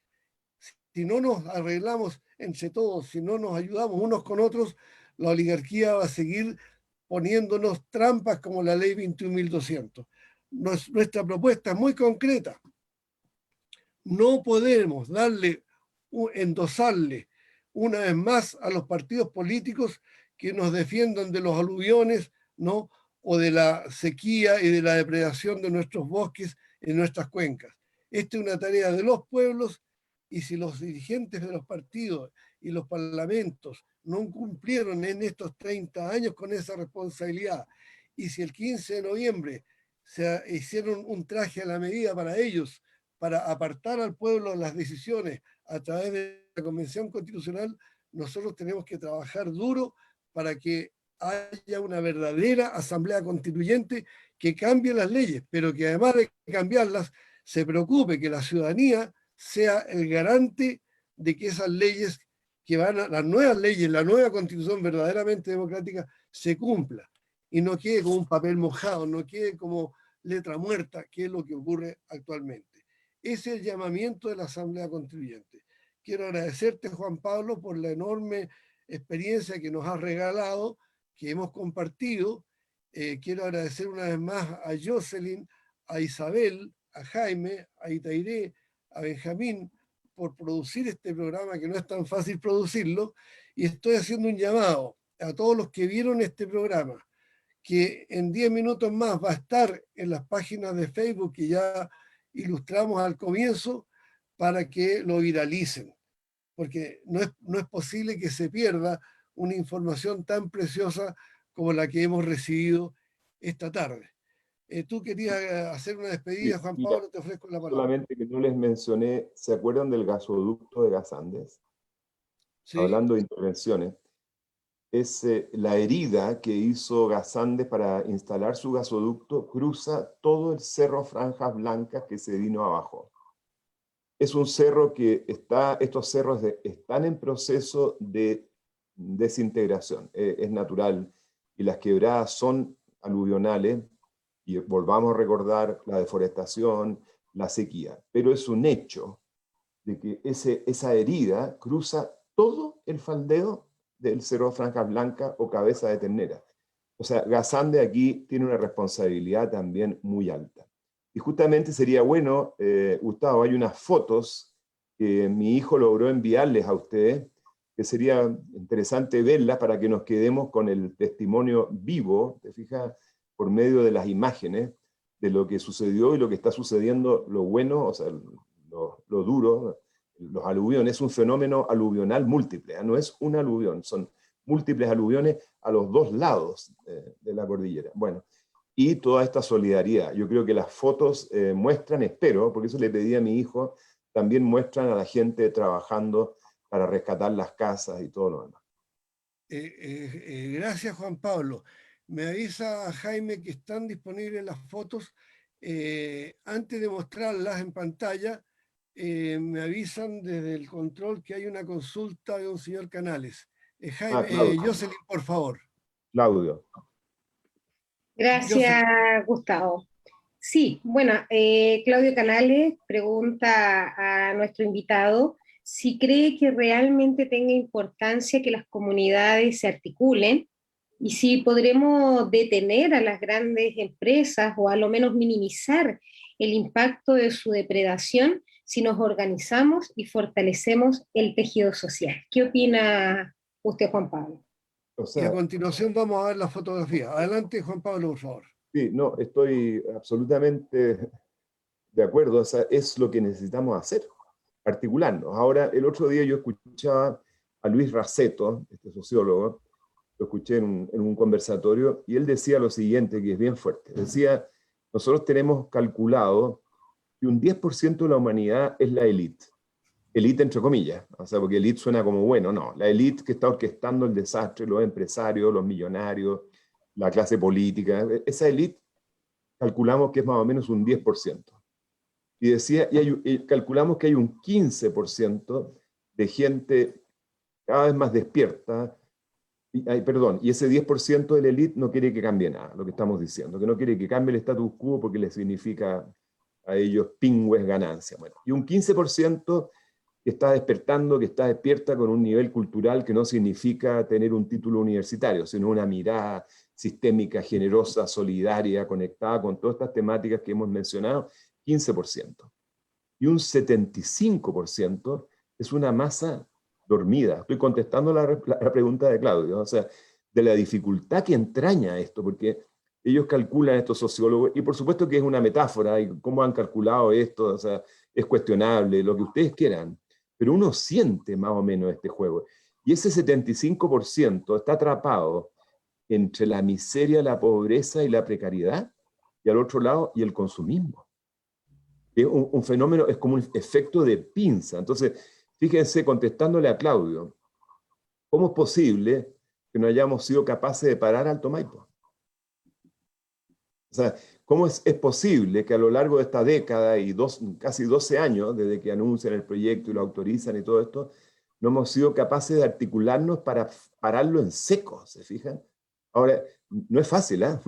Si no nos arreglamos entre todos, si no nos ayudamos unos con otros, la oligarquía va a seguir poniéndonos trampas como la ley 21.200. Nuestra propuesta es muy concreta. No podemos endosarle una vez más a los partidos políticos que nos defiendan de los aluviones, ¿no?, o de la sequía y de la depredación de nuestros bosques en nuestras cuencas. Esta es una tarea de los pueblos, y si los dirigentes de los partidos y los parlamentos no cumplieron en estos 30 años con esa responsabilidad, y si el 15 de noviembre se hicieron un traje a la medida para ellos, para apartar al pueblo las decisiones a través de la Convención Constitucional, nosotros tenemos que trabajar duro para que haya una verdadera asamblea constituyente que cambie las leyes, pero que además de cambiarlas, se preocupe que la ciudadanía sea el garante de que esas leyes que van a las nuevas leyes, la nueva constitución verdaderamente democrática, se cumpla y no quede como un papel mojado, no quede como letra muerta, que es lo que ocurre actualmente. Ese es el llamamiento de la Asamblea Constituyente. Quiero agradecerte, Juan Pablo, por la enorme experiencia que nos has regalado, que hemos compartido. Quiero agradecer una vez más a Jocelyn, a Isabel, a Jaime, a Itairé, a Benjamín, por producir este programa, que no es tan fácil producirlo, y estoy haciendo un llamado a todos los que vieron este programa, que en 10 minutos más va a estar en las páginas de Facebook que ya ilustramos al comienzo, para que lo viralicen, porque no es posible que se pierda una información tan preciosa como la que hemos recibido esta tarde. Tú querías hacer una despedida, Juan Pablo, te ofrezco la palabra. Solamente que no les mencioné, ¿se acuerdan del gasoducto de Gas Andes? ¿Sí? Hablando de intervenciones, es la herida que hizo Gas Andes para instalar su gasoducto, cruza todo el cerro Franjas Blancas que se vino abajo. Es un cerro que estos cerros están en proceso de desintegración, es natural, y las quebradas son aluvionales, y volvamos a recordar la deforestación, la sequía, pero es un hecho de que esa herida cruza todo el faldeo del Cerro Franjas Blancas o Cabeza de Ternera. O sea, Gas Andes aquí tiene una responsabilidad también muy alta. Y justamente sería bueno, Gustavo, hay unas fotos que mi hijo logró enviarles a ustedes, que sería interesante verlas para que nos quedemos con el testimonio vivo, ¿te fijas?, por medio de las imágenes, de lo que sucedió y lo que está sucediendo, lo bueno, o sea, lo duro, los aluviones. Es un fenómeno aluvional múltiple, ¿eh? No es un aluvión, son múltiples aluviones a los dos lados de la cordillera. Bueno, y toda esta solidaridad. Yo creo que las fotos muestran, espero, porque eso le pedí a mi hijo, también muestran a la gente trabajando para rescatar las casas y todo lo demás. Gracias, Juan Pablo. Me avisa Jaime que están disponibles las fotos. Antes de mostrarlas en pantalla, me avisan desde el control que hay una consulta de un señor Canales. Jocelyn, por favor. Claudio. Gracias, Gustavo. Sí, bueno, Claudio Canales pregunta a nuestro invitado si cree que realmente tenga importancia que las comunidades se articulen y si podremos detener a las grandes empresas o a lo menos minimizar el impacto de su depredación si nos organizamos y fortalecemos el tejido social. ¿Qué opina usted, Juan Pablo? O sea, y a continuación vamos a ver la fotografía. Adelante, Juan Pablo, por favor. Sí, no, estoy absolutamente de acuerdo. O sea, es lo que necesitamos hacer, articularnos. Ahora, el otro día yo escuchaba a Luis Raceto, este sociólogo, lo escuché en un conversatorio, y él decía lo siguiente, que es bien fuerte. Decía, nosotros tenemos calculado que un 10% de la humanidad es la élite. Élite entre comillas, o sea, porque élite suena como bueno, no. La élite que está orquestando el desastre, los empresarios, los millonarios, la clase política, esa élite calculamos que es más o menos un 10%. Y decía, calculamos que hay un 15% de gente cada vez más despierta, y ese 10% de la élite no quiere que cambie nada, lo que estamos diciendo, que no quiere que cambie el status quo porque les significa a ellos pingües ganancia. Bueno, y un 15% que está despertando, que está despierta con un nivel cultural que no significa tener un título universitario, sino una mirada sistémica, generosa, solidaria, conectada con todas estas temáticas que hemos mencionado, 15%. Y un 75% es una masa dormida. Estoy contestando la pregunta de Claudio, o sea, de la dificultad que entraña esto, porque ellos calculan, estos sociólogos, y por supuesto que es una metáfora, y cómo han calculado esto, o sea, es cuestionable, lo que ustedes quieran, pero uno siente más o menos este juego. Y ese 75% está atrapado entre la miseria, la pobreza y la precariedad, y al otro lado, y el consumismo. Es un fenómeno, es como un efecto de pinza. Entonces, fíjense, contestándole a Claudio, ¿cómo es posible que no hayamos sido capaces de parar Alto Maipo? O sea, ¿cómo es posible que a lo largo de esta década y casi 12 años, desde que anuncian el proyecto y lo autorizan y todo esto, no hemos sido capaces de articularnos para pararlo en seco, ¿se fijan? Ahora, no es fácil, ¿eh?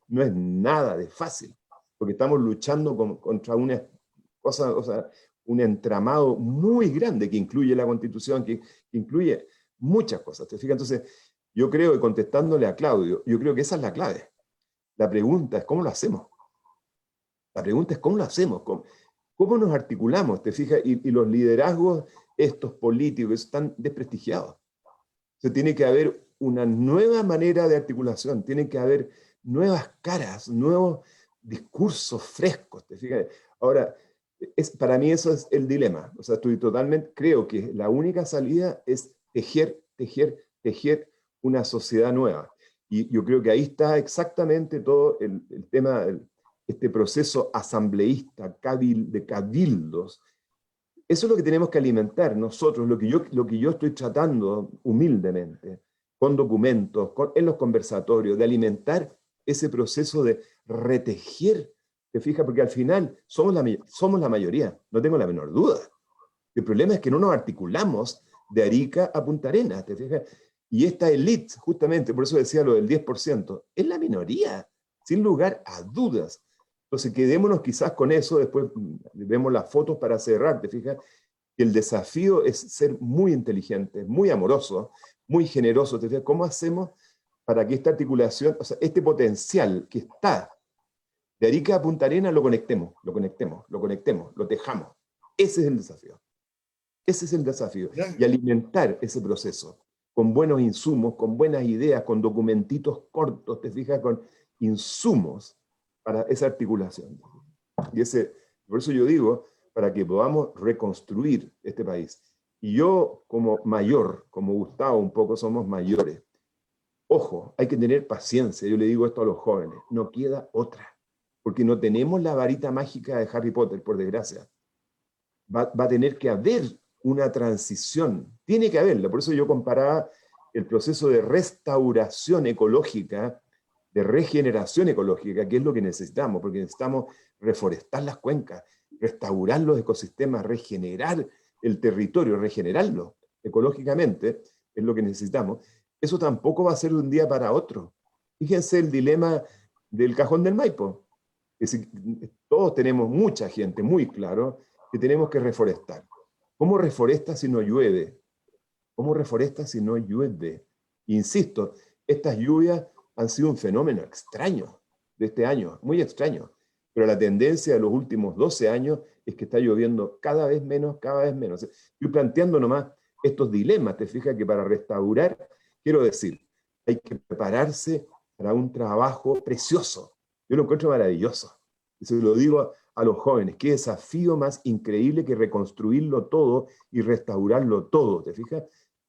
No es nada de fácil, porque estamos luchando contra una cosa, o sea, un entramado muy grande que incluye la Constitución, que incluye muchas cosas, ¿te fijas? Entonces, yo creo, y contestándole a Claudio, yo creo que esa es la clave. La pregunta es ¿cómo lo hacemos? La pregunta es ¿cómo lo hacemos? ¿Cómo nos articulamos? ¿Te fijas? Y los liderazgos, estos políticos, están desprestigiados. O sea, tiene que haber una nueva manera de articulación, tiene que haber nuevas caras, nuevos discursos frescos, ¿te fijas? Ahora, para mí eso es el dilema. O sea, creo que la única salida es tejer una sociedad nueva. Y yo creo que ahí está exactamente todo el tema, este proceso asambleísta, de cabildos. Eso es lo que tenemos que alimentar nosotros, lo que yo estoy tratando humildemente, con documentos, en los conversatorios, de alimentar ese proceso de retejer, ¿te fijas? Porque al final somos la mayoría, no tengo la menor duda. El problema es que no nos articulamos de Arica a Punta Arenas, ¿te fijas? Y esta élite, justamente, por eso decía lo del 10%, es la minoría, sin lugar a dudas. Entonces, quedémonos quizás con eso, después vemos las fotos para cerrar, ¿te fijas? El desafío es ser muy inteligente, muy amoroso, muy generoso, ¿te fijas? ¿Cómo hacemos para que esta articulación, o sea, este potencial que está de Arica a Punta Arenas, lo conectemos, lo tejamos? Ese es el desafío. Ese es el desafío. Y alimentar ese proceso con buenos insumos, con buenas ideas, con documentitos cortos, te fijas, con insumos para esa articulación. Y por eso yo digo, para que podamos reconstruir este país. Y yo, como mayor, como Gustavo un poco, somos mayores. Ojo, hay que tener paciencia. Yo le digo esto a los jóvenes. No queda otra. Porque no tenemos la varita mágica de Harry Potter, por desgracia. Va a tener que haber una transición. Tiene que haberla. Por eso yo comparaba el proceso de restauración ecológica, de regeneración ecológica, que es lo que necesitamos, porque necesitamos reforestar las cuencas, restaurar los ecosistemas, regenerar el territorio, regenerarlo ecológicamente, es lo que necesitamos. Eso tampoco va a ser de un día para otro. Fíjense el dilema del Cajón del Maipo. Es decir, todos tenemos mucha gente muy claro que tenemos que reforestar. ¿Cómo reforesta si no llueve? ¿Cómo reforesta si no llueve? Insisto, estas lluvias han sido un fenómeno extraño de este año, muy extraño. Pero la tendencia de los últimos 12 años es que está lloviendo cada vez menos, cada vez menos. Estoy planteando nomás estos dilemas, te fijas que para restaurar, quiero decir, hay que prepararse para un trabajo precioso. Yo lo encuentro maravilloso. Y se lo digo a los jóvenes, qué desafío más increíble que reconstruirlo todo y restaurarlo todo, ¿te fijas?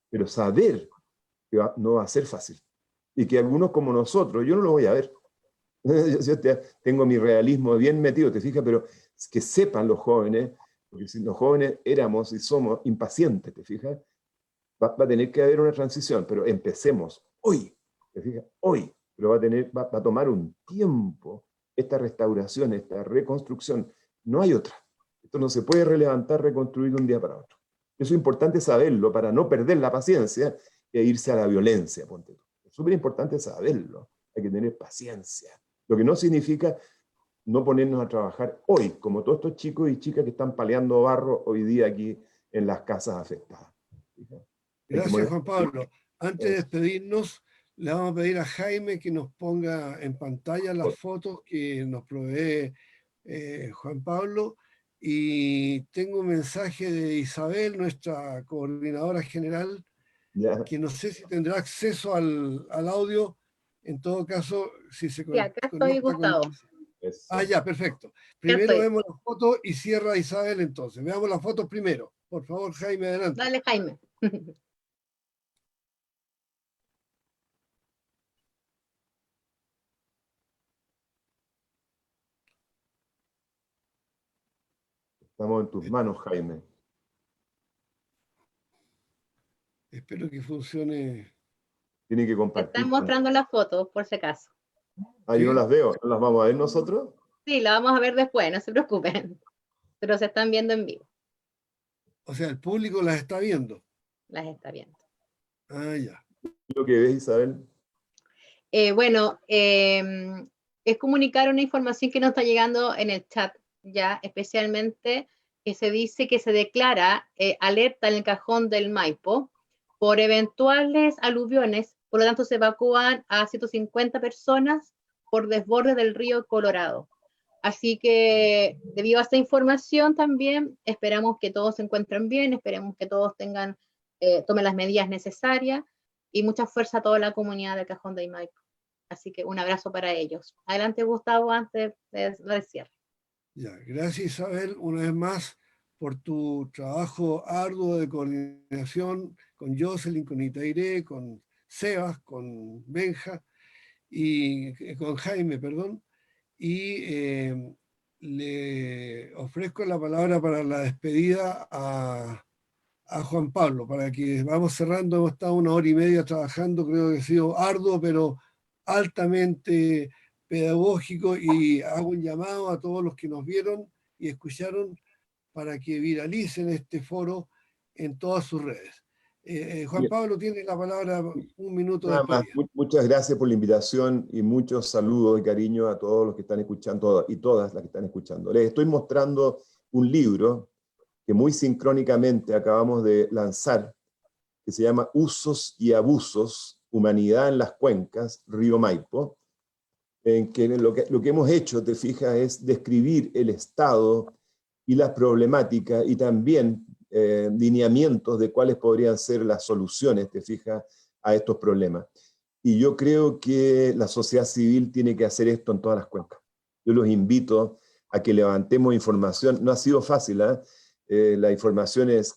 Pero saber que no va a ser fácil. Y que algunos como nosotros, yo no lo voy a ver. Yo tengo mi realismo bien metido, ¿te fijas? Pero que sepan los jóvenes, porque si los jóvenes éramos y somos impacientes, ¿te fijas? Va a tener que haber una transición, pero empecemos hoy, ¿te fijas? Hoy. Pero va a tomar un tiempo esta restauración, esta reconstrucción. No hay otra. Esto no se puede relevantar, reconstruir de un día para otro. Eso es importante saberlo para no perder la paciencia e irse a la violencia, ponte tú. Es súper importante saberlo. Hay que tener paciencia. Lo que no significa no ponernos a trabajar hoy, como todos estos chicos y chicas que están paleando barro hoy día aquí en las casas afectadas. Gracias, Juan Pablo. Antes de Eso. despedirnos, le vamos a pedir a Jaime que nos ponga en pantalla las fotos que nos provee Juan Pablo. Y tengo un mensaje de Isabel, nuestra coordinadora general, Ya. que no sé si tendrá acceso al audio. En todo caso, si se Sí, acá estoy, conecta con... Gustavo. Ah, ya, perfecto. Acá Primero estoy. vemos las fotos y cierra Isabel entonces. Veamos las fotos primero. Por favor, Jaime, adelante. Dale, Jaime. Estamos en tus manos, Jaime. Espero que funcione. Tiene que Te compartir. están mostrando las fotos, por si acaso. Ah, yo no las veo. ¿No las vamos a ver nosotros? Sí, la vamos a ver después, no se preocupen. Pero se están viendo en vivo. O sea, el público las está viendo. Las está viendo. Ah, ya. Lo que ves, Isabel. Bueno, es comunicar una información que nos está llegando en el chat, ya especialmente que se dice que se declara alerta en el cajón del Maipo por eventuales aluviones, por lo tanto se evacúan a 150 personas por desborde del río Colorado. Así que debido a esta información también esperamos que todos se encuentren bien, esperemos que todos tengan, tomen las medidas necesarias y mucha fuerza a toda la comunidad del Cajón del Maipo. Así que un abrazo para ellos. Adelante, Gustavo, antes de cierre. Ya, gracias Isabel, una vez más, por tu trabajo arduo de coordinación con Jocelyn, con Itairé, con Sebas, con Benja y con Jaime, perdón. Y le ofrezco la palabra para la despedida a Juan Pablo, para que vamos cerrando. Hemos estado 1 hora y media trabajando, creo que ha sido arduo, pero altamente pedagógico, y hago un llamado a todos los que nos vieron y escucharon para que viralicen este foro en todas sus redes. Juan Bien. Pablo tiene la palabra, 1 minuto de Nada más. despedida. Muchas gracias por la invitación y muchos saludos y cariño a todos los que están escuchando y todas las que están escuchando. Les estoy mostrando un libro que muy sincrónicamente acabamos de lanzar, que se llama Usos y Abusos, Humanidad en las Cuencas, Río Maipo, en que lo que hemos hecho, te fijas, es describir el estado y las problemáticas y también lineamientos de cuáles podrían ser las soluciones, te fijas, a estos problemas. Y yo creo que la sociedad civil tiene que hacer esto en todas las cuencas. Yo los invito a que levantemos información. No ha sido fácil, la información es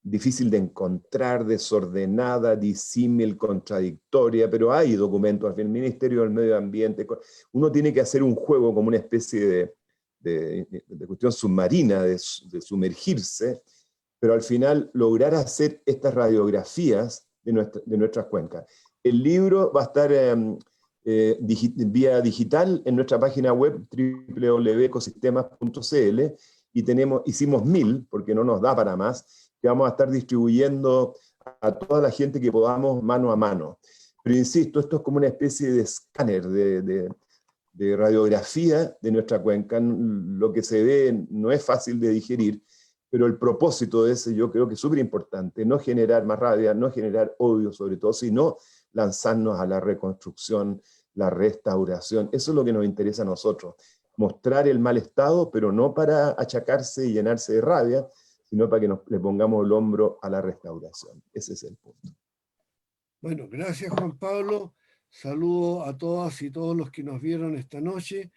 difícil de encontrar, desordenada, disímil, contradictoria, pero hay documentos del Ministerio del Medio Ambiente. Uno tiene que hacer un juego como una especie de cuestión submarina, de sumergirse, pero al final lograr hacer estas radiografías de nuestras cuencas. El libro va a estar vía digital en nuestra página web www.ecosistemas.cl y hicimos 1000, porque no nos da para más, que vamos a estar distribuyendo a toda la gente que podamos mano a mano. Pero insisto, esto es como una especie de escáner, de radiografía de nuestra cuenca. Lo que se ve no es fácil de digerir, pero el propósito de ese yo creo que es súper importante, no generar más rabia, no generar odio sobre todo, sino lanzarnos a la reconstrucción, la restauración. Eso es lo que nos interesa a nosotros, mostrar el mal estado, pero no para achacarse y llenarse de rabia, sino para que le pongamos el hombro a la restauración. Ese es el punto. Bueno, gracias Juan Pablo. Saludo a todas y todos los que nos vieron esta noche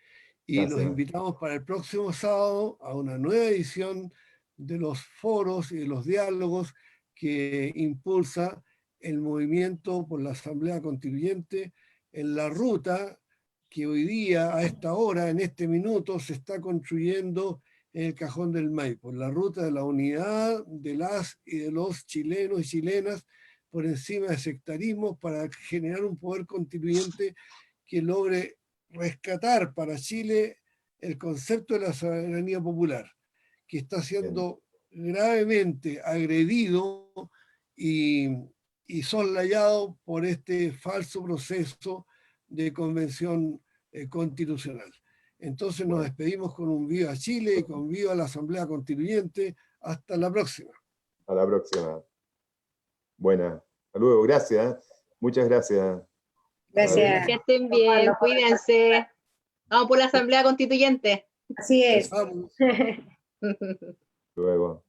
y Gracias. los invitamos para el próximo sábado a una nueva edición de los foros y de los diálogos que impulsa el movimiento por la Asamblea Constituyente en la ruta que hoy día, a esta hora, en este minuto, se está construyendo en el Cajón del Maipo, la ruta de la unidad de las y de los chilenos y chilenas por encima de sectarismo para generar un poder constituyente que logre rescatar para Chile el concepto de la soberanía popular, que está siendo gravemente agredido y soslayado por este falso proceso de convención constitucional. Entonces nos despedimos con un viva Chile y con viva la Asamblea Constituyente. Hasta la próxima. A la próxima. Buena. Hasta luego. Gracias. Muchas gracias. Gracias. Que estén bien, cuídense. Vamos por la Asamblea Constituyente. Así es. Vamos. Luego.